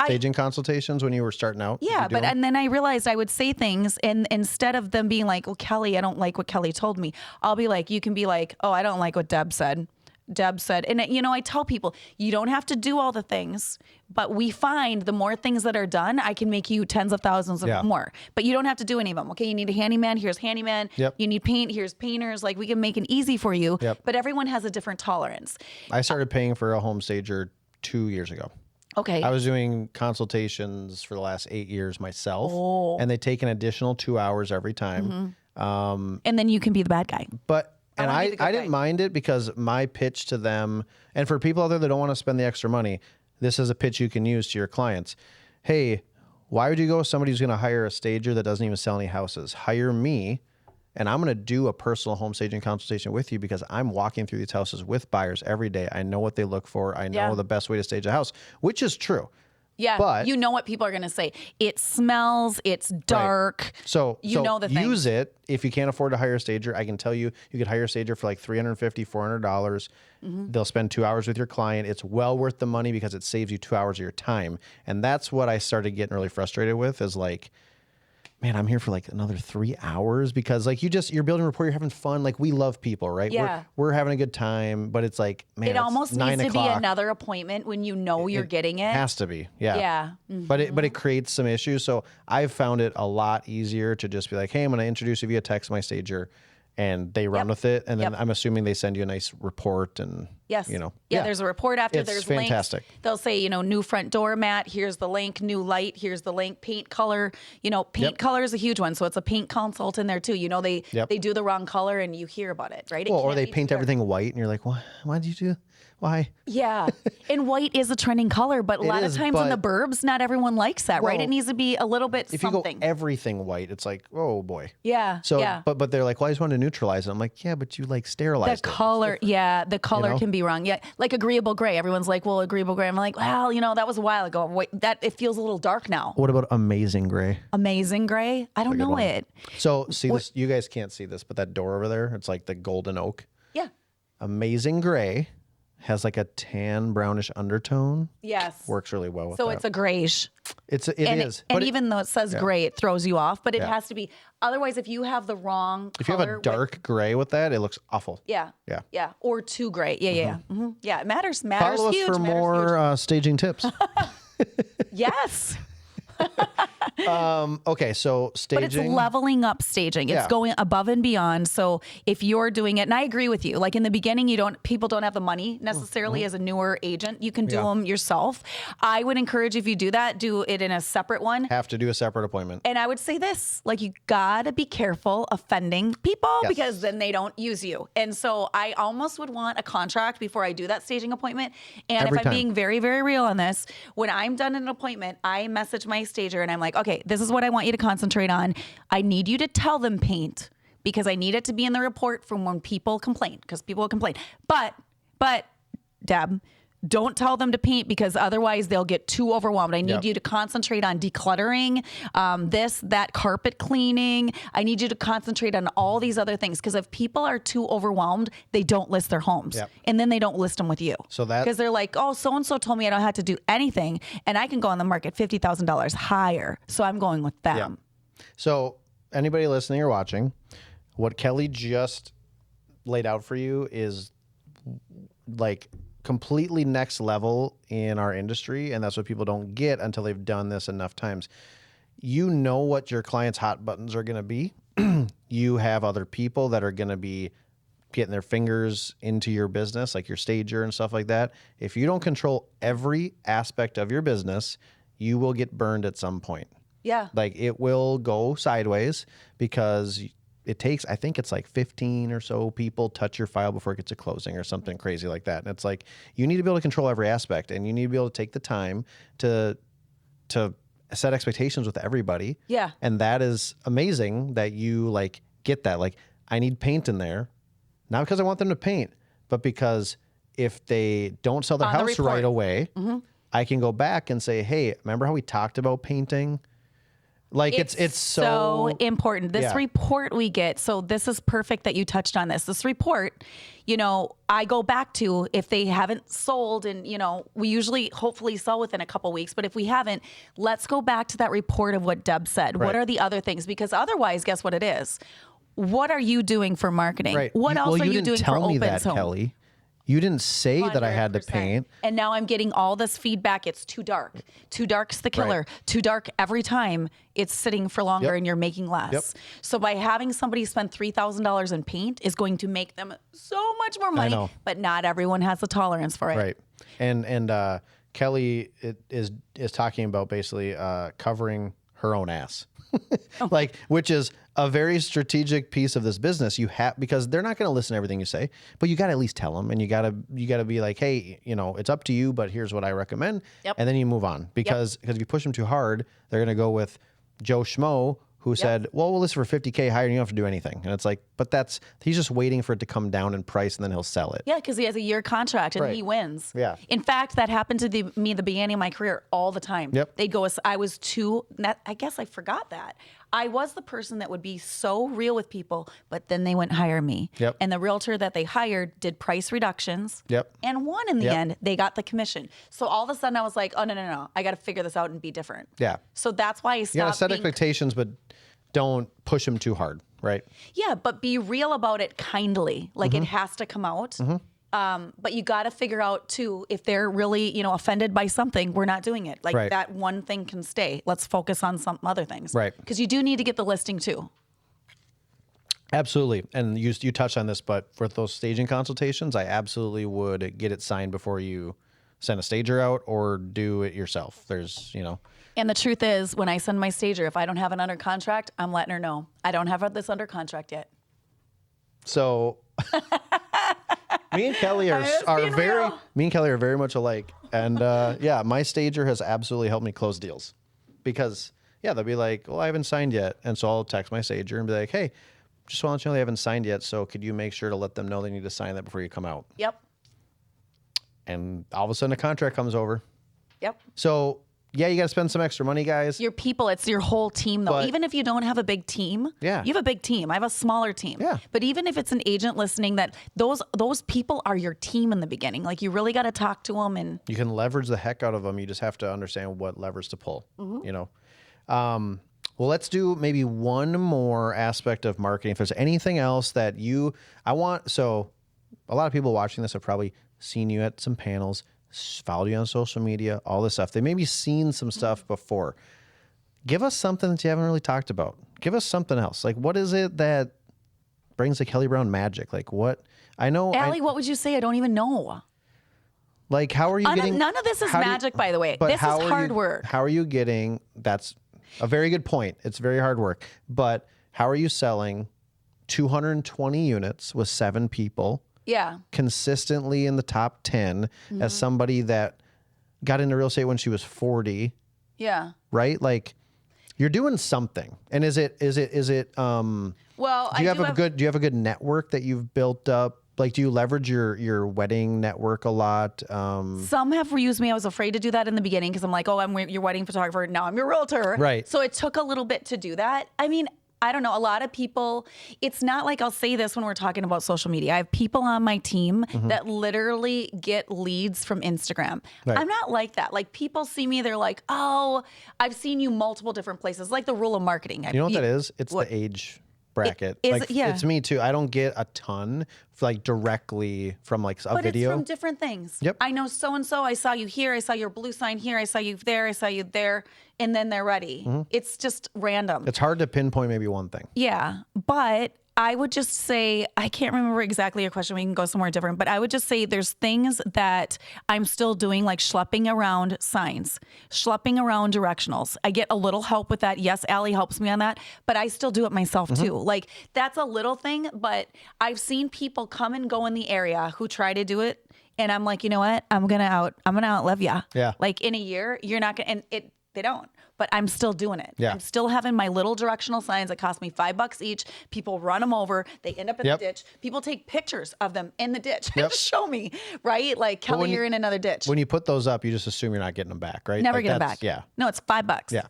staging consultations when you were starting out? Yeah, Did you do them? and then I realized I would say things, and instead of them being like, "Oh, Kelly, I don't like what Kelly told me," I'll be like, "You can be like, oh, I don't like what Deb said." And I tell people, you don't have to do all the things, but we find the more things that are done, I can make you tens of thousands of more. But you don't have to do any of them. Okay, you need a handyman. Here's handyman. Yep. You need paint. Here's painters. Like we can make it easy for you. Yep. But everyone has a different tolerance. I started paying for a home stager 2 years ago. Okay. I was doing consultations for the last 8 years myself, and they take an additional 2 hours every time. And then you can be the bad guy. But and wanna be I the good didn't guy. mind it because my pitch to them, and for people out there that don't want to spend the extra money, this is a pitch you can use to your clients. Hey, why would you go with somebody who's going to hire a stager that doesn't even sell any houses? Hire me, and I'm going to do a personal home staging consultation with you because I'm walking through these houses with buyers every day. I know what they look for. I know Yeah. the best way to stage a house, which is true. Yeah, But- you know what people are going to say. It smells, it's dark. So You know the thing. use it. If you can't afford to hire a stager, I can tell you, you could hire a stager for like $350, $400. They'll spend 2 hours with your client. It's well worth the money because it saves you 2 hours of your time. And that's what I started getting really frustrated with is like, man, I'm here for like another 3 hours because like you're building rapport, you're having fun. Like we love people, right? Yeah. We're having a good time, but it's like, man, It almost it's needs 9 to be o'clock. another appointment when you know you're getting it. Has to be, yeah. Yeah. But it creates some issues. So I've found it a lot easier to just be like, hey, I'm going to introduce you via text my stager, and they run with it. And then I'm assuming they send you a nice report and Yes. you know. Yeah, there's a report after. It's There's fantastic. links. They'll say, new front door mat. Here's the link. New light. Here's the link. Paint color. Paint color is a huge one. So it's a paint consult in there too. They do the wrong color and you hear about it, right? It Well, or can't they be paint too dark. everything white, and you're like, why? Why did you do? Why? Yeah. And white is a trending color, but a lot is, of times in the but- burbs, not everyone likes that, right? Well, It needs to be a little bit If something. you go everything white, it's like, oh boy. Yeah. So, yeah. but they're like, well, I just want to neutralize it. I'm like, yeah, but you like sterilized The it. color, the color know? can be wrong. Yeah, like agreeable gray. Everyone's like, well, agreeable gray. I'm like, well, that was a while ago. Wait, it feels a little dark now. What about amazing gray? Amazing gray. I don't know one. it. So see this, you guys can't see this, but that door over there, it's like the golden oak. Yeah. Amazing gray has like a tan brownish undertone. Yes. Works really well with So that. it's a grayish. It And, is. and But even though it says gray, it throws you off. But it Yeah. has to be. Otherwise, if you have the wrong if you color have a with- dark gray with that, it looks awful. yeah. Yeah. Yeah. Or too gray. Yeah. Yeah. It matters. Matters Follow us huge. for matters huge. more staging tips. Yes. Okay, so staging. But it's leveling up staging. It's Yeah. going above and beyond. So if you're doing it, and I agree with you, like in the beginning, people don't have the money necessarily as a newer agent. You can do them yourself. I would encourage if you do that, do it in a separate one. have to do a separate appointment. And I would say this, like you gotta be careful offending people Yes. because then they don't use you. And so I almost would want a contract before I do that staging appointment. And Every if I'm time. being very, very real on this, when I'm done an appointment, I message my stager and I'm like, okay, this is what I want you to concentrate on. I need you to tell them paint because I need it to be in the report from when people complain because people will complain. But Deb, don't tell them to paint because otherwise they'll get too overwhelmed. I need Yep. you to concentrate on decluttering, that carpet cleaning. I need you to concentrate on all these other things because if people are too overwhelmed, they don't list their homes. Yep. And then they don't list them with you. So that- because they're like, oh, so-and-so told me I don't have to do anything and I can go on the market $50,000 higher. So I'm going with them. So anybody listening or watching, what Kelly just laid out for you is like completely next level in our industry, and that's what people don't get until they've done this enough times. You know what your clients' hot buttons are going to be. You have other people that are going to be getting their fingers into your business, like your stager and stuff like that. If you don't control every aspect of your business, you will get burned at some point. Yeah. Like it will go sideways because it takes, I think it's like 15 or so people touch your file before it gets to closing or something crazy like that. And it's like, you need to be able to control every aspect and you need to be able to take the time to set expectations with everybody. Yeah. And that is amazing that you like get that. Like I need paint in there, not because I want them to paint, but because if they don't sell their On the house report. right away, I can go back and say, hey, remember how we talked about painting? Like it's so important. This Yeah. report we get, so this is perfect that you touched on this. This report, I go back to if they haven't sold and, we usually hopefully sell within a couple weeks, but if we haven't, let's go back to that report of what Deb said. Right. What are the other things? Because otherwise, guess what it is? What are you doing for marketing? right. What else are you didn't doing tell for me open that, zone? Kelly. You didn't say that I had to 100%. paint. And now I'm getting all this feedback. It's too dark. Too dark's the killer. Right. Too dark every time. It's sitting for longer and you're making less. Yep. So by having somebody spend $3,000 in paint is going to make them so much more money. know. But not everyone has the tolerance for it. Right. And Kelly is talking about basically covering her own ass, like, which is a very strategic piece of this business. You have, because they're not going to listen to everything you say, but you got to at least tell them, and you got to be like, hey, it's up to you, but here's what I recommend. Yep. And then you move on, because if you push them too hard, they're going to go with Joe Schmo, who said, well, we'll list for $50K higher and you don't have to do anything. And it's like, but he's just waiting for it to come down in price and then he'll sell it. Yeah, because he has a year contract and he wins. Yeah. In fact, that happened to me the beginning of my career all the time. Yep. They'd go, I guess I forgot that. I was the person that would be so real with people, but then they wouldn't hire me. Yep. And the realtor that they hired did price reductions. Yep. And won in the end. They got the commission. So all of a sudden I was like, oh, no. I got to figure this out and be different. Yeah. So that's why I stopped. You got to set expectations, but don't push them too hard, right? Yeah, but be real about it kindly. Like it has to come out. But you got to figure out too, if they're really, offended by something, we're not doing it. Like that one thing can stay. Let's focus on some other things. Right. Because you do need to get the listing too. Absolutely. And you touched on this, but for those staging consultations, I absolutely would get it signed before you send a stager out or do it yourself. There's, And the truth is, when I send my stager, if I don't have it under contract, I'm letting her know. I don't have this under contract yet. So me and Kelly are very much alike. And my stager has absolutely helped me close deals, because they'll be like, well, I haven't signed yet. And so I'll text my stager and be like, hey, just want to let you know they haven't signed yet. So could you make sure to let them know they need to sign that before you come out? Yep. And all of a sudden a contract comes over. Yep. So you got to spend some extra money, guys. Your people, it's your whole team, though. But even if you don't have a big team, you Yeah. have a big team. I have a smaller team. Yeah. But even if it's an agent listening, that those people are your team in the beginning. Like, you really got to talk to them. And You can leverage the heck out of them. You just have to understand what levers to pull, Well, let's do maybe one more aspect of marketing. If there's anything else that so a lot of people watching this have probably seen you at some panels, followed you on social media, all this stuff. They maybe seen some stuff before. Give us something that you haven't really talked about. Give us something else. Like, what is it that brings the Kelly Brown magic? Like, what? I know. Allie, what would you say? I don't even know. Like, how are you getting? None of this is magic, by the way. But This is hard work. work. How are you getting? That's a very good point. It's very hard work. But how are you selling 220 units with 7 people? Yeah. Consistently in the top 10 as somebody that got into real estate when she was 40, Yeah. right? Like, you're doing something. And is it Well, do you have a good network that you've built up? Like, do you leverage your wedding network a lot? Some have used me. I was afraid to do that in the beginning because I'm like, oh, I'm your wedding photographer. Now I'm your realtor. Right. So it took a little bit to do that. I mean, I don't know. A lot of people, it's not like, I'll say this when we're talking about social media. I have people on my team that literally get leads from Instagram. Right. I'm not like that. Like, people see me, they're like, oh, I've seen you multiple different places. Like the rule of marketing. You know what that is? It's the age bracket. It's me too. I don't get a ton directly from a But video. it's from different things. Yep. I know so-and-so. I saw you here. I saw your blue sign here. I saw you there. I saw you there. And then they're ready. It's just random. It's hard to pinpoint maybe one thing. Yeah. But I would just say, I can't remember exactly your question. We can go somewhere different. But I would just say there's things that I'm still doing, like schlepping around signs, schlepping around directionals. I get a little help with that. Yes, Allie helps me on that. But I still do it myself too. Like, that's a little thing. But I've seen people come and go in the area who try to do it. And I'm like, you know what? I'm gonna outlive ya. Yeah. Like, in a year, you're not gonna, and they don't. But I'm still doing it. Yeah. I'm still having my little directional signs that cost me $5 each. People run them over. They end up in the ditch. People take pictures of them in the ditch and show me, right? Like, Kelly, you're in another ditch. When you put those up, you just assume you're not getting them back, right? Never get them back. Yeah. No, it's $5. Yeah.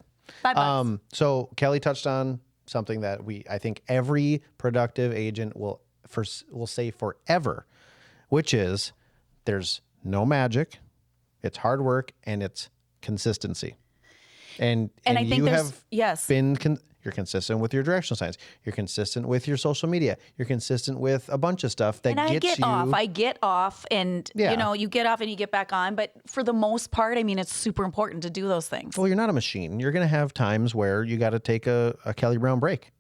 $5. So Kelly touched on something that I think every productive agent will say forever, which is there's no magic, it's hard work, and it's consistency. And I think you're consistent with your directional signs. You're consistent with your social media. You're consistent with a bunch of stuff that I gets get off and, you get off and you get back on. But for the most part, I mean, it's super important to do those things. Well, you're not a machine. You're going to have times where you got to take a Kelly Brown break.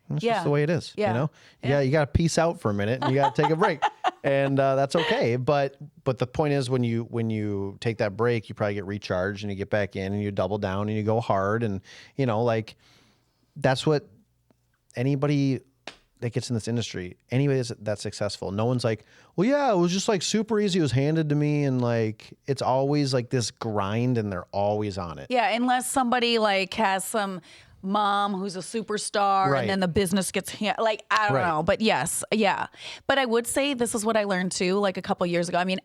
That's just the way it is, Yeah. You got to peace out for a minute and you got to take a break. and that's okay. But the point is, when you take that break, you probably get recharged and you get back in and you double down and you go hard, and like that's what anybody that gets in this industry, anybody that's successful, no one's like, well, yeah, it was just like super easy. It was handed to me. And like, it's always like this grind and they're always on it. Yeah, unless somebody like has some mom who's a superstar Right. and then the business gets like, I don't Right. know, but yes, yeah. But I would say this is what I learned too, like a couple years ago. I mean,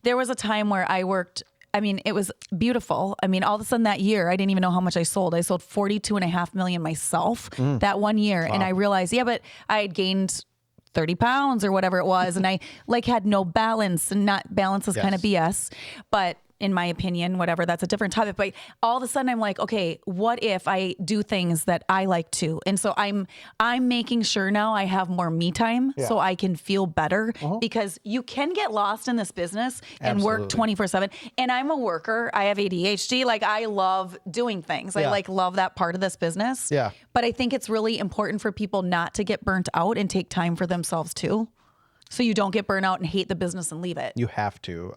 there was a time where I worked, I mean, it was beautiful. I mean, all of a sudden that year, I didn't even know how much I sold. I sold 42.5 million myself that one year. Wow. And I realized, yeah, but I had gained 30 pounds or whatever it was. And I like had no balance, and not balance is kind of BS, but in my opinion, whatever, that's a different topic. But all of a sudden I'm like, okay, what if I do things that I like to? And so I'm making sure now I have more me time so I can feel better, because you can get lost in this business and work 24/7. And I'm a worker. I have ADHD. Like, I love doing things. I love that part of this business. Yeah. But I think it's really important for people not to get burnt out and take time for themselves too. So you don't get burnt out and hate the business and leave it. You have to.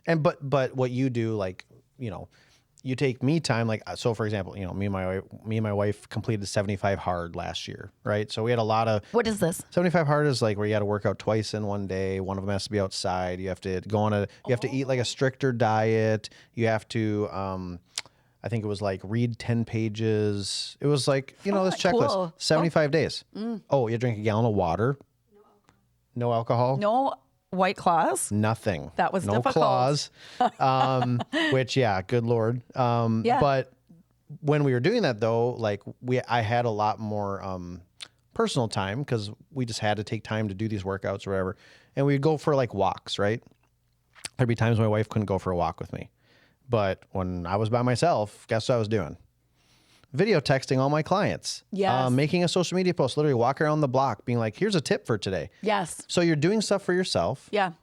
But what you do, like, you take me time, like, so for example, me and my wife completed 75 hard last year, right? So we had a lot of. What is this? 75 hard is like where you got to work out twice in one day. One of them has to be outside. You have to you have to eat like a stricter diet. You have to, I think it was like read 10 pages. It was like, this checklist, cool. 75 days. Oh, you drink a gallon of water. No alcohol. No White Claws. Nothing. That was no difficult. claws. Which, yeah, good Lord. But when we were doing that though, like I had a lot more personal time, because we just had to take time to do these workouts or whatever. And we'd go for like walks, right? There'd be times my wife couldn't go for a walk with me. But when I was by myself, guess what I was doing? Video texting all my clients. Yes. Making a social media post, literally walk around the block being like, here's a tip for today. Yes. So you're doing stuff for yourself. Yeah.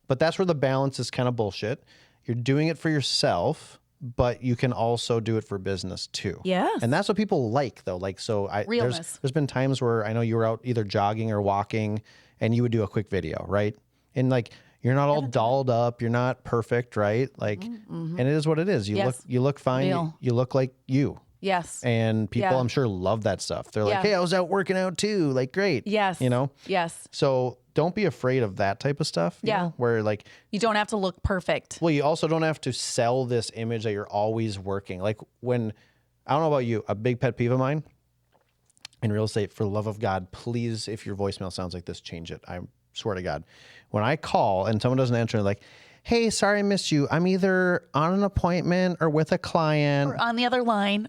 But that's where the balance is kind of bullshit. You're doing it for yourself, but you can also do it for business too. Yes. And that's what people like though. Like, so Realness. there's been times where I know you were out either jogging or walking and you would do a quick video, right? And like, you're not all dolled up. You're not perfect, right? Like, and it is what it is. You look fine. You look like you. Yes. And people, I'm sure, love that stuff. They're like, hey, I was out working out too. Like, great. Yes. Yes. So don't be afraid of that type of stuff. Yeah. Where like, you don't have to look perfect. well, you also don't have to sell this image that you're always working. Like when, I don't know about you, a big pet peeve of mine in real estate, for the love of God, please, if your voicemail sounds like this, change it. I swear to God. When I call and someone doesn't answer, like, hey, sorry I missed you. I'm either on an appointment or with a client. Or on the other line.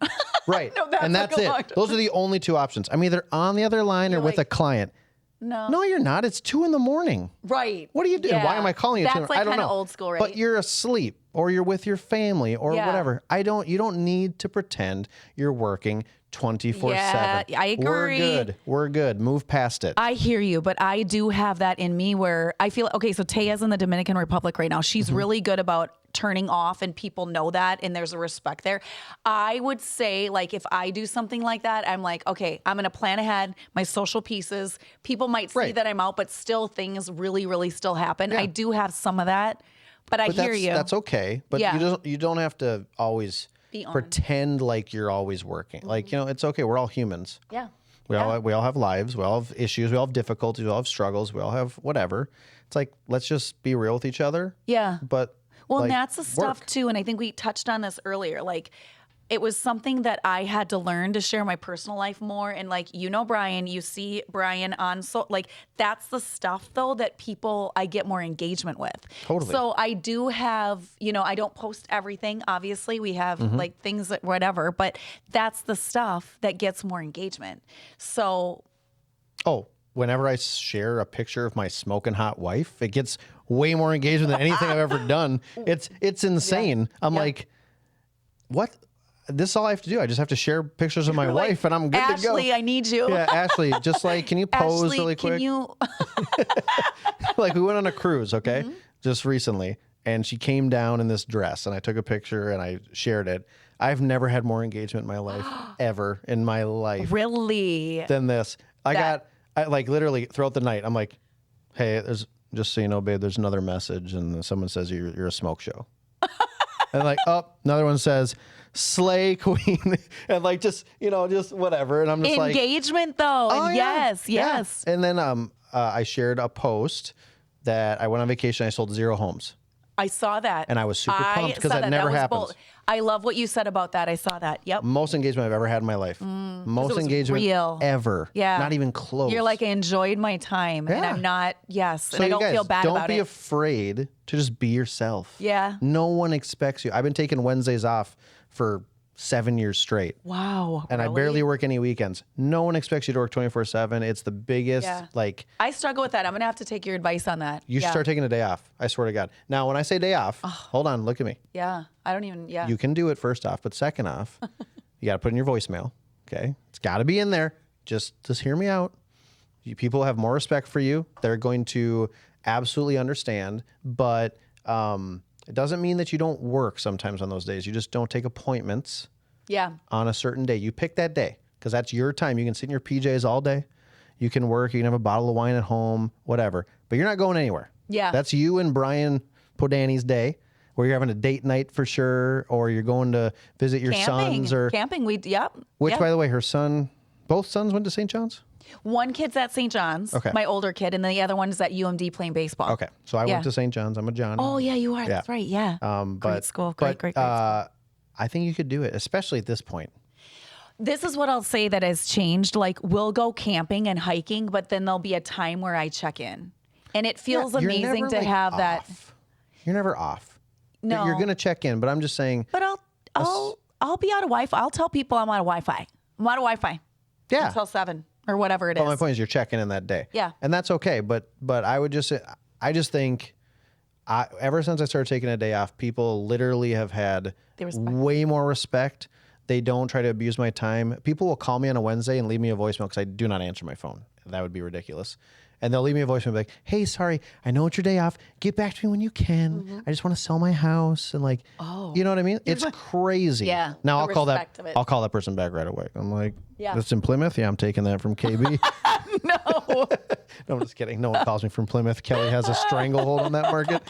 Right. No, that's and that's like it. Those are the only two options. I'm either on the other line or with a client. No, you're not. It's 2 a.m. Right. What are you doing? Yeah. Why am I calling you? That's like I don't kind of know. old school, right? But you're asleep or you're with your family or whatever. You don't need to pretend you're working 24/7. Yeah, I agree. We're good. Move past it. I hear you, but I do have that in me where I feel, okay, so Taya's in the Dominican Republic right now. She's really good about turning off, and people know that, and there's a respect there. I would say, like, if I do something like that, I'm like, okay, I'm going to plan ahead my social pieces. People might see that I'm out, but still things really, really still happen. I do have some of that, but I hear you. That's okay. But you don't have to always pretend like you're always working. Like, it's okay. We're all humans. Yeah. We all have lives. We all have issues. We all have difficulties. We all have struggles. We all have whatever. It's like, let's just be real with each other. Yeah. But well, and that's the stuff too. And I think we touched on this earlier. Like, it was something that I had to learn to share my personal life more. And like, Brian, you see Brian on, so like, that's the stuff though that I get more engagement with. Totally. So I do have, I don't post everything. Obviously we have like things that whatever, but that's the stuff that gets more engagement. So. Oh, whenever I share a picture of my smoking hot wife, it gets way more engagement than anything I've ever done. It's insane. I'm like, what? This is all I have to do. I just have to share pictures of my wife and I'm good to go. Ashley, I need you. Yeah, Ashley, just like, can you pose Ashley, really quick? Can you? Like, we went on a cruise, okay? Just recently. And she came down in this dress and I took a picture and I shared it. I've never had more engagement in my life, ever in my life. Really? Than this. I like literally throughout the night, I'm like, Hey, there's just so you know, babe, there's another message, and someone says you're a smoke show. And like, oh, another one says, slay queen. And like, just whatever. And I'm just Engagement though. oh, And yeah, yes. yeah. And then I shared a post that I went on vacation. I sold 0 homes. I saw that. And I was super pumped because saw that never was happens. bold. I love what you said about that. I saw that. Yep. Most engagement I've ever had in my life. Most engagement real. ever. Yeah. Not even close. You're like, I enjoyed my time. And I'm not, So and I you don't guys, feel bad about it. Don't be afraid to just be yourself. Yeah. No one expects you. I've been taking Wednesdays off for 7 years straight. Wow. And really? I barely work any weekends. No one expects you to work 24/7. It's the biggest, I struggle with that. I'm going to have to take your advice on that. You should start taking a day off. I swear to God. Now, when I say day off, hold on, look at me. Yeah. I don't even, You can do it first off, but second off, you got to put in your voicemail. Okay. It's got to be in there. Just hear me out. People have more respect for you. They're going to absolutely understand, but it doesn't mean that you don't work sometimes on those days. You just don't take appointments on a certain day. You pick that day because that's your time. You can sit in your PJs all day. You can work. You can have a bottle of wine at home, whatever. But you're not going anywhere. Yeah. That's you and Brian Podani's day where you're having a date night for sure, or you're going to visit your sons. Or camping. Which, by the way, both sons went to St. John's? One kid's at St. John's, my older kid, and then the other one is at UMD playing baseball. Okay. So I went to St. John's. I'm a Johnny. Oh, yeah, you are. That's right. Yeah. Great school. Great school. I think you could do it, especially at this point. This is what I'll say that has changed. Like, we'll go camping and hiking, but then there'll be a time where I check in. And it feels amazing to have that. You're never off. No. You're going to check in, but I'm just saying. But I'll be out of Wi-Fi. I'll tell people I'm out of Wi-Fi. I'm out of Wi-Fi. Yeah. Until 7 or whatever it is. Well, my point is you're checking in that day. Yeah. And that's okay. But I would just say, I just think ever since I started taking a day off, people literally have had way more respect. They don't try to abuse my time. People will call me on a Wednesday and leave me a voicemail because I do not answer my phone. That would be ridiculous. And they'll leave me a voicemail like, hey, sorry, I know it's your day off. Get back to me when you can. Mm-hmm. I just want to sell my house. And like, you know what I mean? It's crazy. Yeah. Now I'll call that person back right away. I'm like, that's in Plymouth? Yeah, I'm taking that from KB. No. No, I'm just kidding. No one calls me from Plymouth. Kelly has a stranglehold on that market.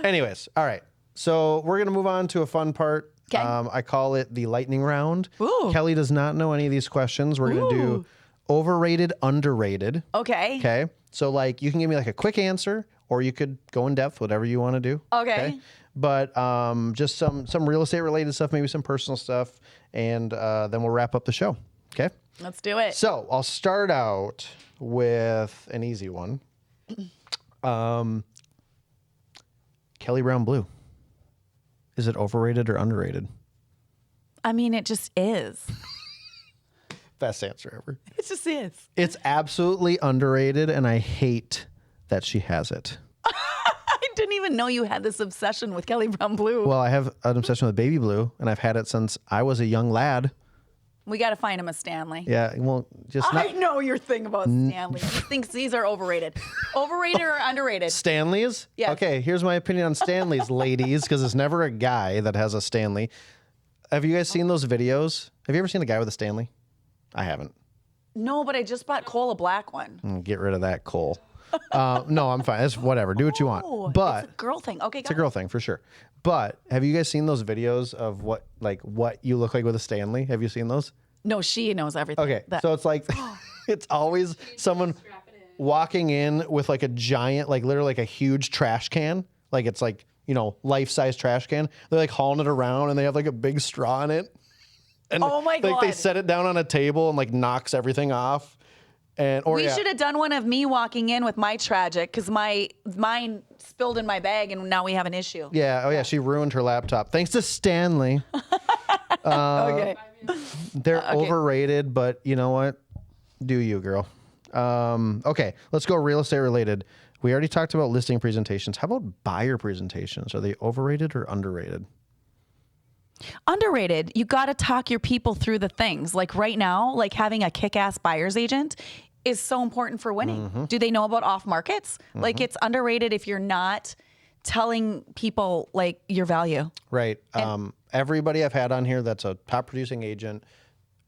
Anyways, all right. So we're going to move on to a fun part. Okay. I call it the lightning round. Ooh. Kelly does not know any of these questions. We're going to do overrated, underrated. Okay. Okay. So like you can give me like a quick answer or you could go in depth, whatever you want to do. Okay. But just some real estate related stuff, maybe some personal stuff, and then we'll wrap up the show. Okay. Let's do it. So I'll start out with an easy one. Kelly Brown Blue. Is it overrated or underrated? I mean, it just is. Best answer ever. It just is. It's absolutely underrated, and I hate that she has it. I didn't even know you had this obsession with Kelly Brown Blue. Well, I have an obsession with baby blue, and I've had it since I was a young lad. We got to find him a Stanley. Yeah, well, I know your thing about Stanley. He thinks these are overrated. Overrated or underrated? Stanleys? Yeah. Okay, here's my opinion on Stanleys, ladies, because it's never a guy that has a Stanley. Have you guys seen those videos? Have you ever seen a guy with a Stanley? I haven't. No, but I just bought Cole a black one. Get rid of that, Cole. No, I'm fine. It's whatever. Do what you want. But it's a girl thing. Okay, it's a girl thing for sure. But have you guys seen those videos of what you look like with a Stanley? Have you seen those? No, she knows everything. Okay, so it's like it's always someone walking in with like a giant, like literally like a huge trash can, like it's like life-size trash can. They're like hauling it around and they have like a big straw in it. And oh my God! They set it down on a table and like knocks everything off. We should have done one of me walking in with my tragic because mine spilled in my bag and now we have an issue. Yeah. Oh yeah. She ruined her laptop thanks to Stanley. Okay. They're overrated, but you know what? Do you, girl? Okay. Let's go real estate related. We already talked about listing presentations. How about buyer presentations? Are they overrated or underrated? Underrated. You got to talk your people through the things. Like right now, like having a kick-ass buyer's agent is so important for winning. Mm-hmm. Do they know about off markets? Mm-hmm. Like it's underrated if you're not telling people like your value. Right. Everybody I've had on here that's a top producing agent,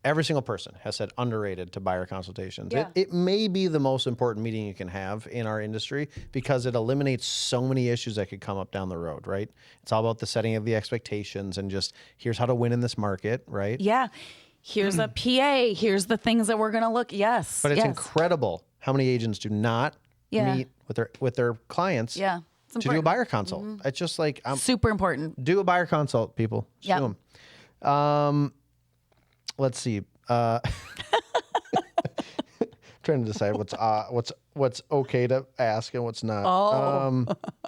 every single person has said underrated to buyer consultations. Yeah. It may be the most important meeting you can have in our industry because it eliminates so many issues that could come up down the road, right? It's all about the setting of the expectations and just here's how to win in this market, right? Yeah. Here's a PA. Here's the things that we're going to look. Yes. But it's yes. incredible how many agents do not meet with their clients Yeah. It's to do a buyer consult. It's just like super important. do a buyer consult, people. Just do them. Let's see. Trying to decide what's okay to ask and what's not. Oh.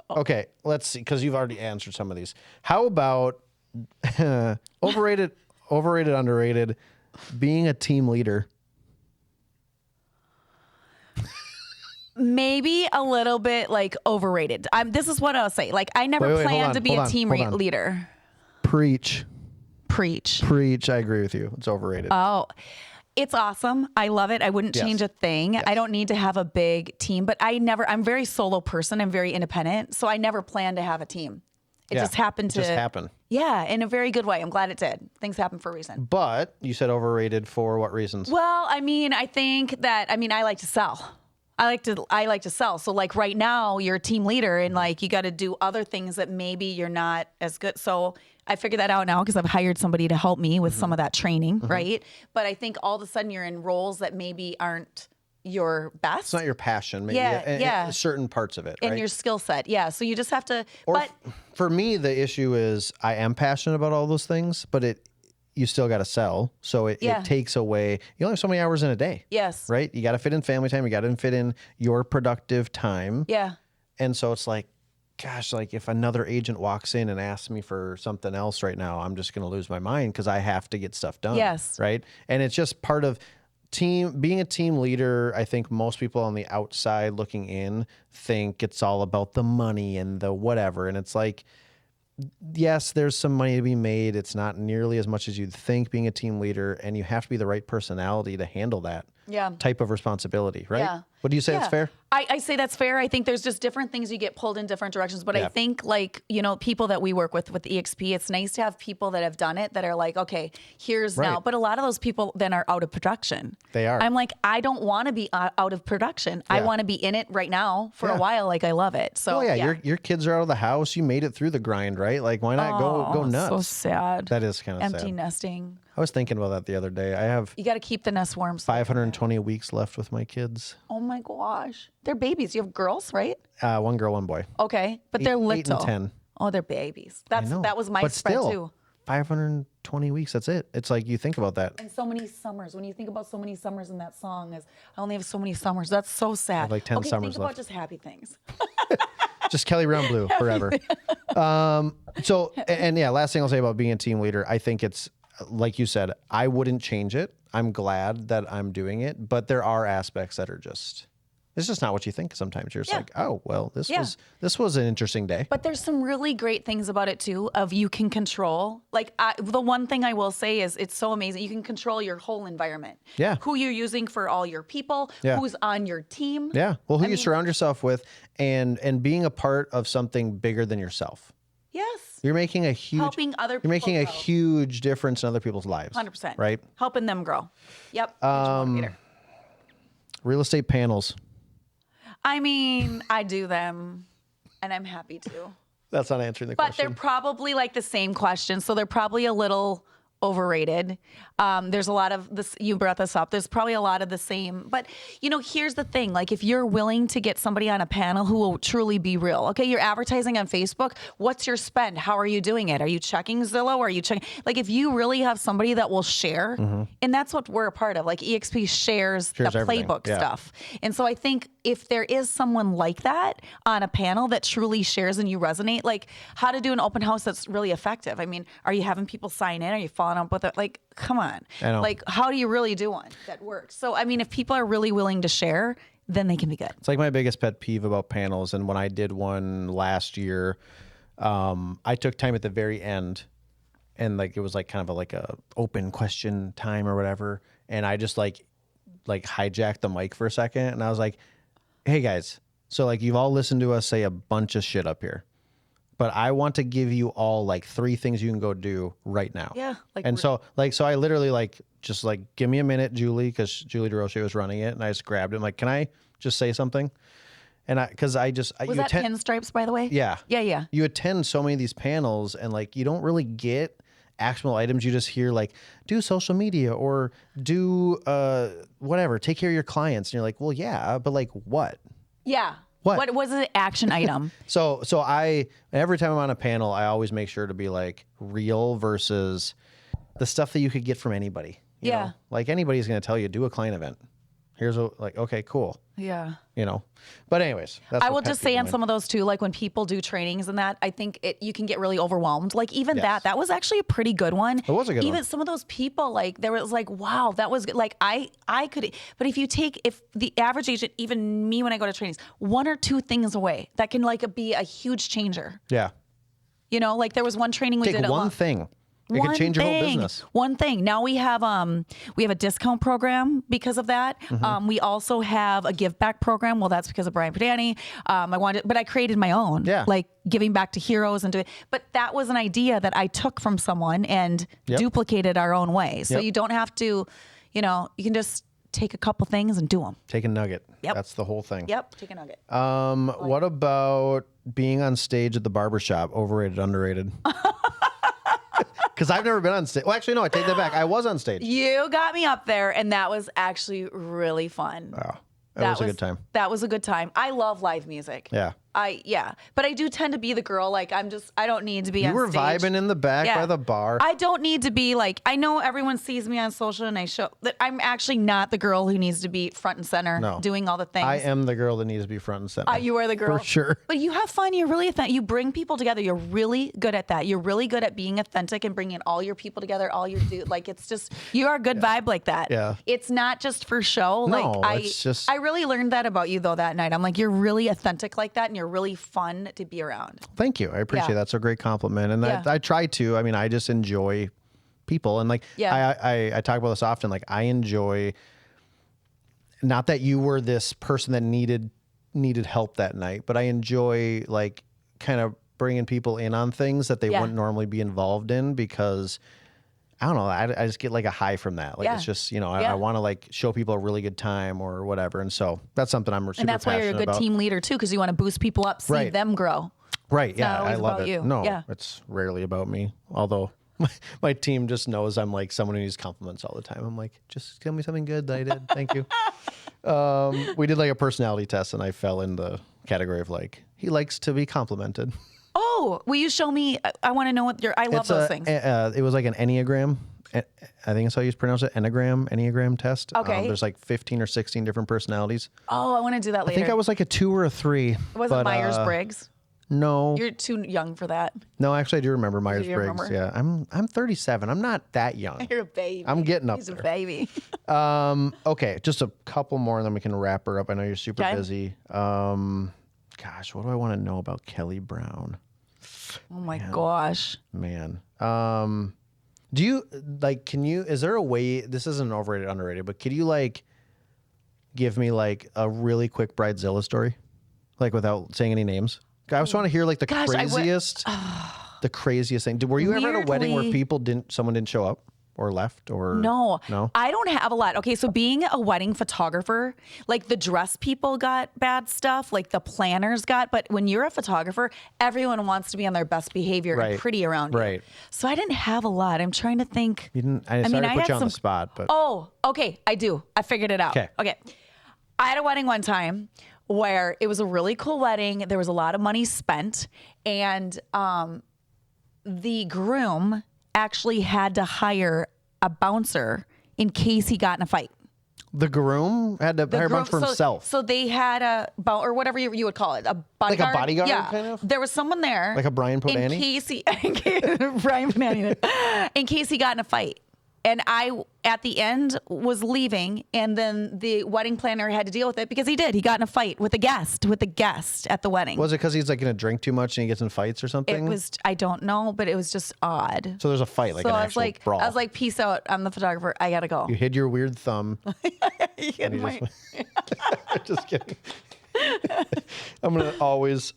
Okay, let's see, because you've already answered some of these. How about overrated, underrated, being a team leader? Maybe a little bit like overrated. This is what I'll say. Like I never Wait, planned to be a team hold on. leader. Preach. I agree with you. It's overrated. Oh, it's awesome. I love it. I wouldn't change a thing. Yes. I don't need to have a big team, but I'm a very solo person. I'm very independent. So I never planned to have a team. It just happened to happen. Yeah, in a very good way. I'm glad it did. Things happen for a reason. But you said overrated for what reasons? Well, I mean, I think that I like to sell. I like to sell. So like right now you're a team leader and like you got to do other things that maybe you're not as good. So I figured that out now because I've hired somebody to help me with some of that training, right? But I think all of a sudden you're in roles that maybe aren't your best. It's not your passion, maybe. Certain parts of it, and right? your skill set. Yeah. So you just have to. For me, the issue is I am passionate about all those things, but you still got to sell. So it takes away, you only have so many hours in a day. Yes. Right? You got to fit in family time. You got to fit in your productive time. Yeah. And so it's like, gosh, like if another agent walks in and asks me for something else right now, I'm just going to lose my mind because I have to get stuff done. Yes. Right. And it's just part of being a team leader. I think most people on the outside looking in think it's all about the money and the whatever. And it's like, yes, there's some money to be made. It's not nearly as much as you'd think being a team leader, and you have to be the right personality to handle that type of responsibility, right? Yeah. Would you say that's fair? I say that's fair. I think there's just different things you get pulled in different directions. But I think like, people that we work with EXP, it's nice to have people that have done it that are like, okay, here's now. But a lot of those people then are out of production. They are. I'm like, I don't want to be out of production. I want to be in it right now for a while. Like I love it. So your kids are out of the house. You made it through the grind, right? Like why not go nuts? So sad. That is kind of Empty sad. nesting. I was thinking about that the other day. I have You got to keep the nest warm. 520 weeks left with my kids. Oh my gosh. They're babies. You have girls, right? One girl, one boy. Okay. But they're little. 8 and 10. Oh, they're babies. That was my but spread still, too. 520 weeks, that's it. It's like you think about that. And so many summers. When you think about so many summers in that song, I only have so many summers. That's so sad. I have like 10 summers think about left. just happy things. Just Kelly Brown Blue forever. Last thing I'll say about being a team leader, I think it's, like you said, I wouldn't change it. I'm glad that I'm doing it, but there are aspects that are just, it's just not what you think sometimes. You're just like, oh, well, this was an interesting day. But there's some really great things about it too, of you can control. Like the one thing I will say is it's so amazing. You can control your whole environment. Yeah. Who you're using for all your people, who's on your team. Yeah. Well, who you surround yourself with and being a part of something bigger than yourself. Yes. You're making a huge helping other people You're making a grow. huge difference in other people's lives. 100%. Right? Helping them grow. Yep. Motivator. Real estate panels. I mean, I do them and I'm happy to. That's not answering the But question. they're probably like the same question. So they're probably a little overrated. There's a lot of this, you brought this up. There's probably a lot of the same, but here's the thing. Like if you're willing to get somebody on a panel who will truly be real, okay, you're advertising on Facebook. What's your spend? How are you doing it? Are you checking Zillow? Are you checking, like if you really have somebody that will share, and that's what we're a part of, like EXP shares the everything. playbook stuff. And so I think if there is someone like that on a panel that truly shares and you resonate, like how to do an open house that's really effective. I mean, are you having people sign in? Are you following up with it? Like, come on. I know. Like, how do you really do one that works? So, I mean, if people are really willing to share, then they can be good. It's like my biggest pet peeve about panels. And when I did one last year, I took time at the very end and like, it was like kind of like a open question time or whatever. And I just like hijacked the mic for a second. And I was like, hey guys, so like you've all listened to us say a bunch of shit up here. but I want to give you all like 3 things you can go do right now. Yeah. And so I literally like, just like, give me a minute, Julie, because Julie DeRoche was running it, and I just grabbed it. I'm like, can I just say something? And was that pinstripes, by the way? Yeah. Yeah. You attend so many of these panels, and like, you don't really get actionable items. You just hear like, do social media or do whatever, take care of your clients. And you're like, well, yeah, but like what? Yeah. What was an action item? So every time I'm on a panel, I always make sure to be like real versus the stuff that you could get from anybody. You know? Like anybody's going to tell you, do a client event. Here's okay, cool. Yeah. You know, but anyways, I will just say on some of those too, like when people do trainings and that, I think you can get really overwhelmed. Like even that was actually a pretty good one. It was a good one. Even some of those people, like there was like, wow, that was good. Like I could, but if the average agent, even me when I go to trainings, 1 or 2 things away, that can like be a huge changer. Yeah. You know, like there was one training we did. Take one thing. It could change your whole business. One thing. Now we have a discount program because of that. We also have a give back program. Well, that's because of Brian Padani. But I created my own. Yeah. Like giving back to heroes and doing. But that was an idea that I took from someone and duplicated our own way. So you don't have to, you can just take a couple things and do them. Take a nugget. Yep. That's the whole thing. Yep. Take a nugget. What about being on stage at the barbershop? Overrated, underrated? Because I've never been on stage. Well, actually, no, I take that back. I was on stage. You got me up there, and that was actually really fun. Wow. That was a good time. That was a good time. I love live music. Yeah. But I do tend to be the girl, like I don't need to be on stage. You were vibing in the back by the bar. I don't need to be like, I know everyone sees me on social and I show that I'm actually not the girl who needs to be front and center doing all the things. I am the girl that needs to be front and center. You are the girl. For sure. But you have fun. You're really you bring people together. You're really good at that. You're really good at being authentic and bringing all your people together, all your like it's just, you are a good vibe like that. Yeah. It's not just for show. No, like it's just. I really learned that about you though that night. I'm like, you're really authentic like that and you're really fun to be around. Thank you. I appreciate that. That's a great compliment. And I try to. I mean, I just enjoy people. And like, I talk about this often. Like, I enjoy, not that you were this person that needed help that night, but I enjoy like kind of bringing people in on things that they wouldn't normally be involved in because I don't know. I just get like a high from that. Like it's just, I want to like show people a really good time or whatever. And so that's something I'm super passionate about. And that's why you're a good team leader too, because you want to boost people up, see them grow. Right. It's yeah. I love it. You. No, it's rarely about me. Although my team just knows I'm like someone who needs compliments all the time. I'm like, just tell me something good that I did. Thank you. We did like a personality test and I fell in the category of like, he likes to be complimented. Oh, will you show me? I want to know what I love those things. It was like an Enneagram. I think that's how you pronounce it. Enneagram test. Okay. There's like 15 or 16 different personalities. Oh, I want to do that later. I think I was like a 2 or a 3. Was it Myers-Briggs? No. You're too young for that. No, actually I do remember Myers-Briggs. Remember? Yeah. I'm 37. I'm not that young. You're a baby. I'm getting up He's there. a baby. Okay, just a couple more and then we can wrap her up. I know you're super busy. Gosh, what do I want to know about Kelly Brown? Oh my gosh. Man. Do you like, is there a way, this isn't overrated, underrated, but could you like give me like a really quick Bridezilla story? Like without saying any names? I just want to hear like the craziest thing. Were you ever at a wedding where someone didn't show up? Or left or no, I don't have a lot. Okay, so being a wedding photographer, like the dress people got bad stuff, like the planners but when you're a photographer, everyone wants to be on their best behavior and pretty around you. Right. So I didn't have a lot. I'm trying to think. You didn't. I mean, I put you on the spot, but oh, okay, I do. I figured it out. Okay. I had a wedding one time where it was a really cool wedding. There was a lot of money spent, and the groom actually had to hire a bouncer in case he got in a fight. The groom had to hire a bouncer for himself. So they had or whatever you would call it, a bodyguard. Like a bodyguard, yeah. kind of? There was someone there. Like a Brian Podani? Brian Podani. In case he got in a fight. And I, at the end, was leaving, and then the wedding planner had to deal with it because he did. He got in a fight with a guest at the wedding. Was it because he's like going to drink too much and he gets in fights or something? It was, I don't know, but it was just odd. So there's a fight, like an actual brawl. I was like, peace out. I'm the photographer. I got to go. You hid your weird thumb. Just just kidding. I'm going to always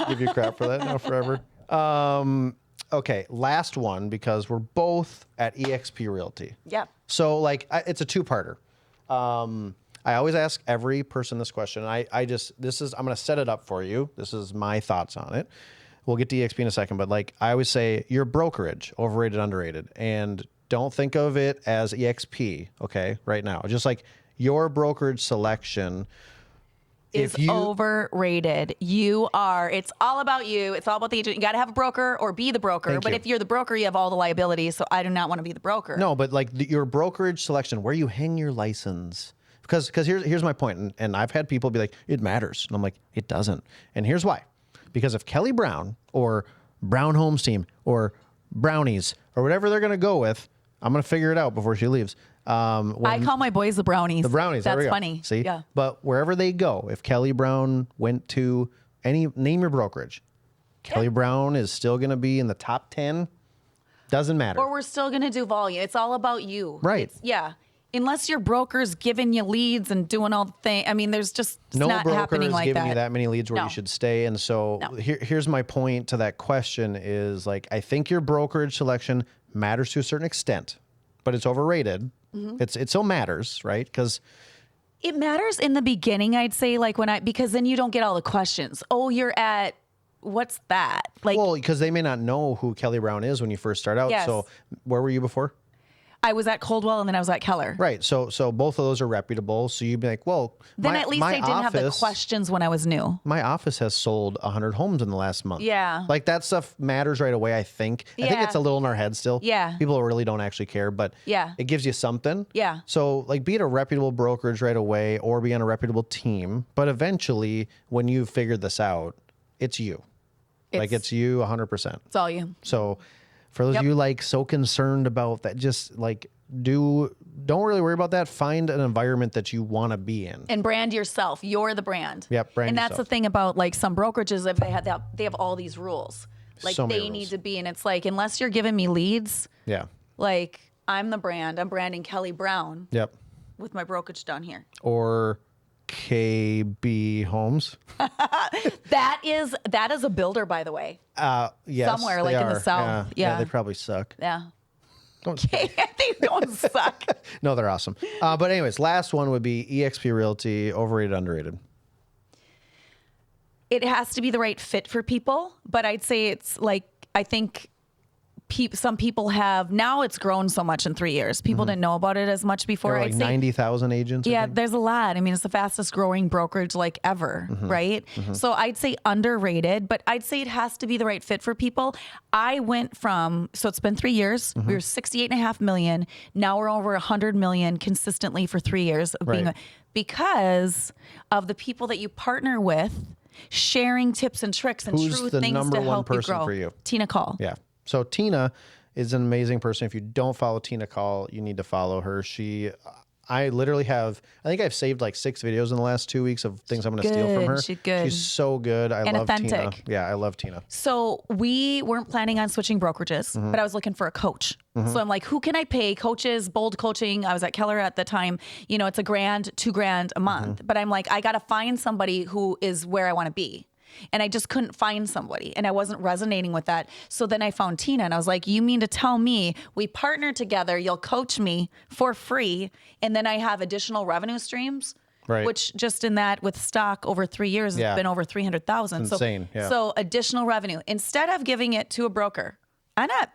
give you crap for that now forever. Okay, last one, because we're both at eXp Realty. Yep. So like it's a two-parter. I always ask every person this question. I'm going to set it up for you. This is my thoughts on it. We'll get to eXp in a second, but like I always say, your brokerage, overrated, underrated, and don't think of it as eXp, okay, right now. Just like your brokerage selection is overrated. It's all about you. It's all about the agent. You got to have a broker or be the broker. But if you're the broker, you have all the liabilities. So I do not want to be the broker. No, but like your brokerage selection, where you hang your license. Because here's my point, and I've had people be like, it matters. And I'm like, it doesn't. And here's why. Because if Kelly Brown or Brown Homes Team or Brownies or whatever they're going to go with, I'm going to figure it out before she leaves. I call my boys the Brownies. The Brownies. That's funny. See? Yeah. But wherever they go, if Kelly Brown went to name your brokerage, Kelly Brown is still going to be in the top 10. Doesn't matter. Or we're still going to do volume. It's all about you. Right. Unless your broker's giving you leads and doing all the things. I mean, there's just no not broker happening is like giving that. you that many leads where you should stay. And so here's my point to that question is like, I think your brokerage selection matters to a certain extent, but it's overrated. Mm-hmm. It still matters, right? Because it matters in the beginning, I'd say, like because then you don't get all the questions. Oh, you're at, what's that? Like, well, because they may not know who Kelly Brown is when you first start out. Yes. So where were you before? I was at Coldwell and then I was at Keller. Right. So both of those are reputable. So you'd be like, well, then at least I didn't have the questions when I was new. My office has sold 100 homes in the last month. Yeah. Like that stuff matters right away, I think. I think it's a little in our head still. Yeah. People really don't actually care, but it gives you something. Yeah. So like be at a reputable brokerage right away or be on a reputable team. But eventually when you figure this out, it's you. It's you 100%. It's all you. So for those of you like so concerned about that, just like don't really worry about that. Find an environment that you want to be in and brand yourself. You're the brand. Yep. Brand and yourself. That's the thing about like some brokerages, if they have all these rules, like so they need to be, and it's like, unless you're giving me leads, like I'm the brand, I'm branding Kelly Brown. Yep. With my brokerage down here. Or KB Homes. That is a builder, by the way. Yes, somewhere like in the South. Yeah, they probably suck. Yeah. Okay, they don't suck. No, they're awesome. But anyways, last one would be eXp Realty, overrated, underrated. It has to be the right fit for people, but I'd say it's like, I think some people have, now it's grown so much in 3 years. People didn't know about it as much before. There are like 90,000 agents. Yeah, there's a lot. I mean, it's the fastest growing brokerage like ever, right? So I'd say underrated, but I'd say it has to be the right fit for people. I went from, so it's been 3 years. We were 68.5 million. Now we're over 100 million consistently for 3 years of being because of the people that you partner with, sharing tips and tricks and Who's true the things number to one help you person grow. for you? Tina Call. Yeah. So Tina is an amazing person. If you don't follow Tina Call, you need to follow her. I literally I think I've saved like 6 videos in the last 2 weeks of things I'm going to steal from her. She's good. She's so good. I love authentic. Tina. Yeah, I love Tina. So we weren't planning on switching brokerages, but I was looking for a coach. So I'm like, who can I pay? Coaches, Bold Coaching. I was at Keller at the time. You know, it's $1,000, $2,000 a month. But I'm like, I got to find somebody who is where I want to be. And I just couldn't find somebody, and I wasn't resonating with that. So then I found Tina, and I was like, you mean to tell me we partner together, you'll coach me for free, and then I have additional revenue streams? Right. Which just in that with stock over 3 years has been over 300,000. Insane. So additional revenue. Instead of giving it to a broker, I'm not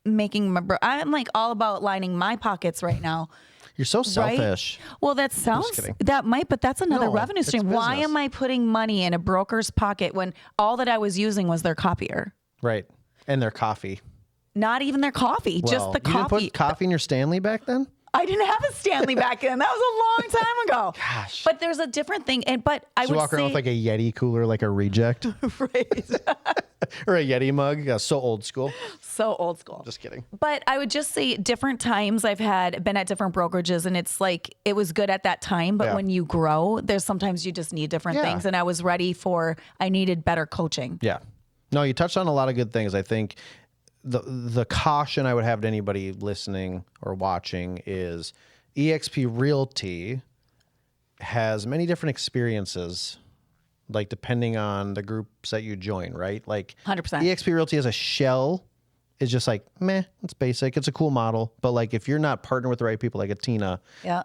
making I'm like all about lining my pockets right now. You're so selfish. Right? Well, but that's another revenue it's stream. Why business. am I putting money in a broker's pocket when all that I was using was their copier? Right. And their coffee. Not even their coffee, just the You didn't coffee. put coffee in your Stanley back then? I didn't have a Stanley back then. That was a long time ago. Gosh. But there's a different thing. But I So would walk around say, with like a Yeti cooler, like a reject, right. or a Yeti mug. Yeah, so old school. So old school. Just kidding. But I would just say different times I've been at different brokerages, and it's like it was good at that time. But when you grow, there's sometimes you just need different things. And I was I needed better coaching. Yeah. No, you touched on a lot of good things. I think the caution I would have to anybody listening or watching is eXp Realty has many different experiences like depending on the groups that you join, right? Like 100%. eXp Realty as a shell is just like, meh, it's basic. It's a cool model. But like if you're not partnering with the right people like a Tina, Yeah.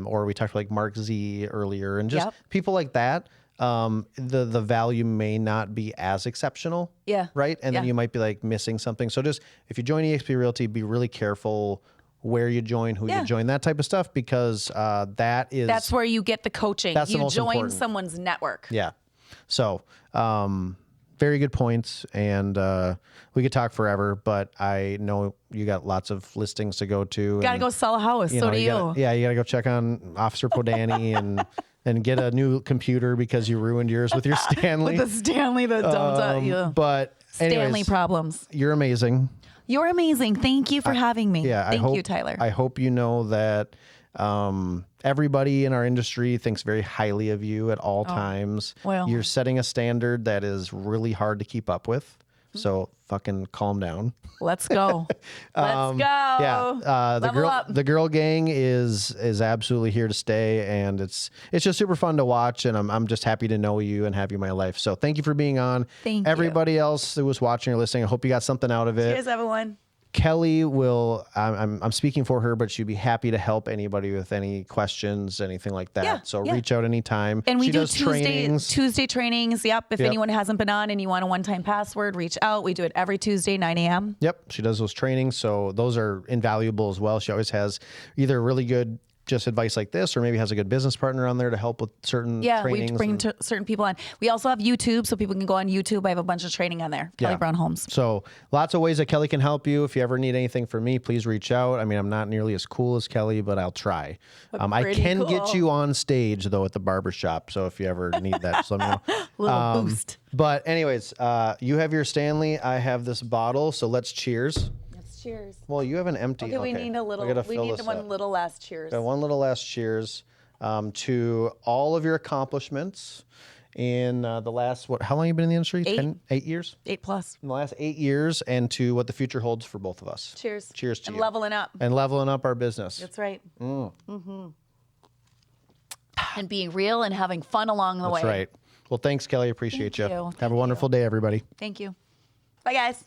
or we talked about like Mark Z earlier and just Yep. people like that, the value may not be as exceptional. Yeah. Right. And then Yeah. you might be like missing something. So just if you join eXp Realty, be really careful where you join, who Yeah. you join, that type of stuff, because That's where you get the coaching. That's the You most join important. someone's network. Yeah. So, very good points. And we could talk forever, but I know you got lots of listings to go to. Got to go sell a house. So do you. You got to go check on Officer Podani and get a new computer because you ruined yours with your Stanley. With the Stanley that dumped at you. But Stanley anyways, problems. you're amazing. You're amazing. Thank you for having me. Yeah. Thank you, Tyler. I hope you know that everybody in our industry thinks very highly of you at all times. well. You're setting a standard that is really hard to keep up with. So fucking calm down. Let's go. Let's go. Yeah. Level up. The girl gang is absolutely here to stay, and it's just super fun to watch, and I'm just happy to know you and have you in my life. So thank you for being on. Thank you. Everybody else who was watching or listening, I hope you got something out of it. Cheers, everyone. Kelly will, I'm speaking for her, but she'd be happy to help anybody with any questions, anything like that. Yeah, So yeah. reach out anytime. And we She do does trainings. Tuesday trainings. Yep. If anyone hasn't been on and you want a one-time password, reach out. We do it every Tuesday, 9 a.m. Yep. She does those trainings. So those are invaluable as well. She always has either really good just advice like this, or maybe has a good business partner on there to help with certain trainings. We bring certain people on. We also have YouTube, so people can go on YouTube. I have a bunch of training on there. Kelly Brown Homes. So lots of ways that Kelly can help you. If you ever need anything from me, please reach out. I mean, I'm not nearly as cool as Kelly, but I'll try. I can get you on stage though at the barbershop. So if you ever need that, just let me know. Little boost. But anyways, you have your Stanley. I have this bottle. So let's cheers. Cheers. Well, you have an empty. Okay, we need a little. We need one little last cheers. Got one little last cheers to all of your accomplishments in the last how long have you been in the industry? 8 years. 8+. In the last 8 years, and to what the future holds for both of us. Cheers. Cheers to and you. Leveling up. And leveling up our business. That's right. And being real and having fun along the way. That's right. Well, thanks, Kelly. Appreciate Thank you. you. Have a wonderful day, everybody. Thank you. Bye, guys.